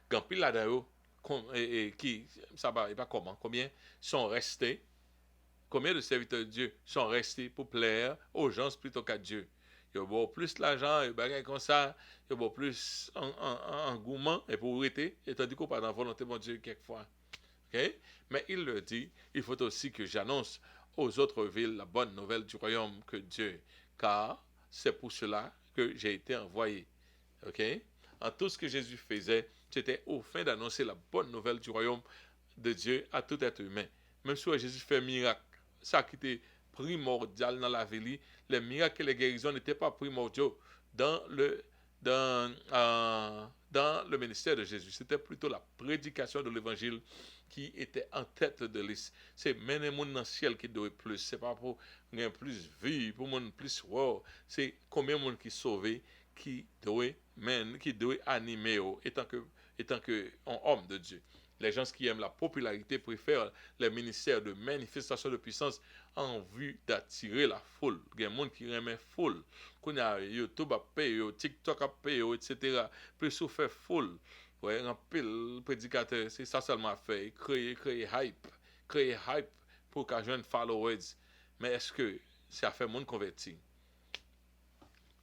Quand pile là-dedans, qui, ça va, et pas comment, combien sont restés, combien de serviteurs de Dieu sont restés pour plaire aux gens plutôt qu'à Dieu. Il y a beaucoup plus l'argent, et bagaille comme ça, il y a beaucoup plus engouement et pour arrêter, et tandis qu'on pas dans la volonté de Dieu quelquefois. Okay? Mais il le dit, il faut aussi que j'annonce aux autres villes la bonne nouvelle du royaume que Dieu, car c'est pour cela que j'ai été envoyé. Okay? En tout ce que Jésus faisait, c'était au fin d'annoncer la bonne nouvelle du royaume de Dieu à tout être humain. Même si Jésus fait miracle, ça qui était primordial dans la vie, les miracles et les guérisons n'étaient pas primordiaux dans dans le ministère de Jésus. C'était plutôt la prédication de l'évangile qui était en tête de liste. C'est mener mon dans le ciel qui doit plus. C'est pas pour gagner plus vie, pour mon plus wow. C'est combien de monde qui sauvé qui doit animer étant que un homme de Dieu. Les gens qui aiment la popularité préfèrent les ministères de manifestation de puissance en vue d'attirer la foule. Il y a des gens qui aiment la foule. Quand il y a YouTube à payer, TikTok à payer, etc. Plus on fait foule. Ouais, un pile prédicateur, c'est ça seulement fait. Créer hype pour qu'un jeune followers. Mais est-ce que ça fait monde converti?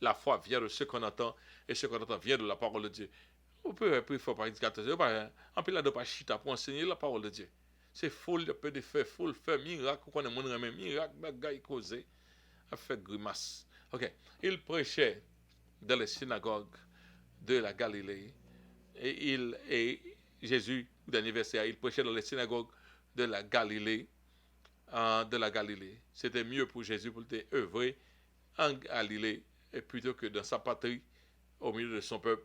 La foi vient de ce qu'on entend et ce qu'on entend vient de la parole de Dieu. On peut être plus fort par indicateur. En plus, là, de pas chita pour enseigner la parole de Dieu. C'est fou, il peut de faire fou, faire miracle, qu'on a mon miracle, bagaille causé, a fait grimace. Ok. Il prêchait dans les synagogues de la Galilée. Et Jésus, dernier verset, il prêchait dans les synagogues de la Galilée. C'était mieux pour Jésus pour œuvrer en Galilée et plutôt que dans sa patrie, au milieu de son peuple,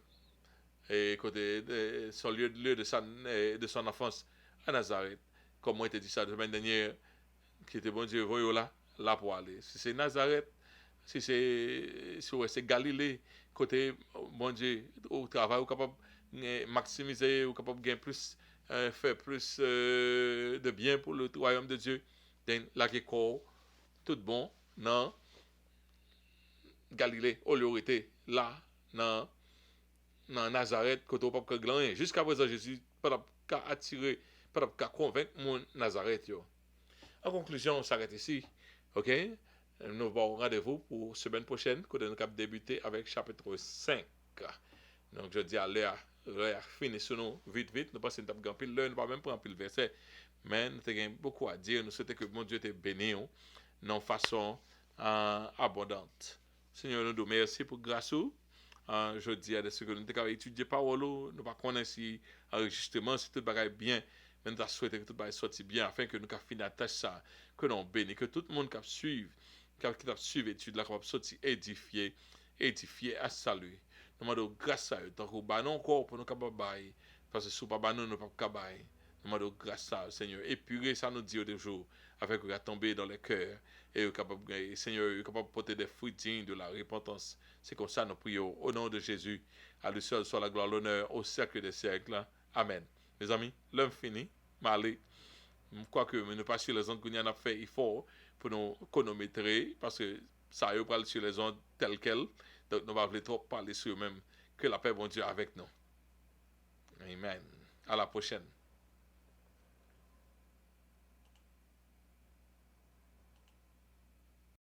et côté de son lieu de son enfance à Nazareth. Comme moi, été dit ça la semaine dernière, qui était bon Dieu, voyons là pour aller. Si c'est Nazareth, si c'est Galilée, côté bon Dieu, au travail, ou capable de maximiser, ou capable de gagner plus, faire plus de bien pour le royaume de Dieu, là qui est tout bon, non, Galilée, au lieu été là, non, dans Nazareth, côté au pape Glan, jusqu'à présent, Jésus, pas attirer, pas convaincre mon Nazareth. Yo. En conclusion, on s'arrête ici. OK? Nous avons rendez-vous pour semaine prochaine, quand nous allons débuter avec chapitre 5. Donc, je dis à l'heure finissons vite. Nous passons une pile l'heure, nous ne pas même prendre pile verset. Mais nous avons beaucoup à dire. Nous souhaitons que mon Dieu te bénisse de façon abondante. Seigneur, nous te merci pour grâce. Je dis à ceux que nous avons étudié parole, nous ne connaissons pas si enregistrement, si tout va bien. Mais nous souhaitons que tout va sortir bien afin que nous puissions finir la tâche ça, que nous bénissons, que tout le monde qui suive l'étude, là, sortir édifié à salut. Nous demandons grâce à eux, donc nous demandons encore pour nous capables, parce que si nous ne sommes pas capables, nous demandons grâce à eux, Seigneur. Épurer ça nous dit au jour, afin que nous tomber dans le cœur, et Seigneur, capable de porter des fruits dignes de la repentance. C'est comme ça nous prions au nom de Jésus. À lui seul soit la gloire, l'honneur au siècle des siècles. Amen. Mes amis, l'homme fini. Malé. Quoique, nous pas sur les ondes qu'on a fait, il faut pour nous chronométrer, parce que ça a parlé sur les ondes telles quelles. Donc, nous ne voulons trop parler sur eux-mêmes. Que la paix, bon Dieu, avec nous. Amen. À la prochaine.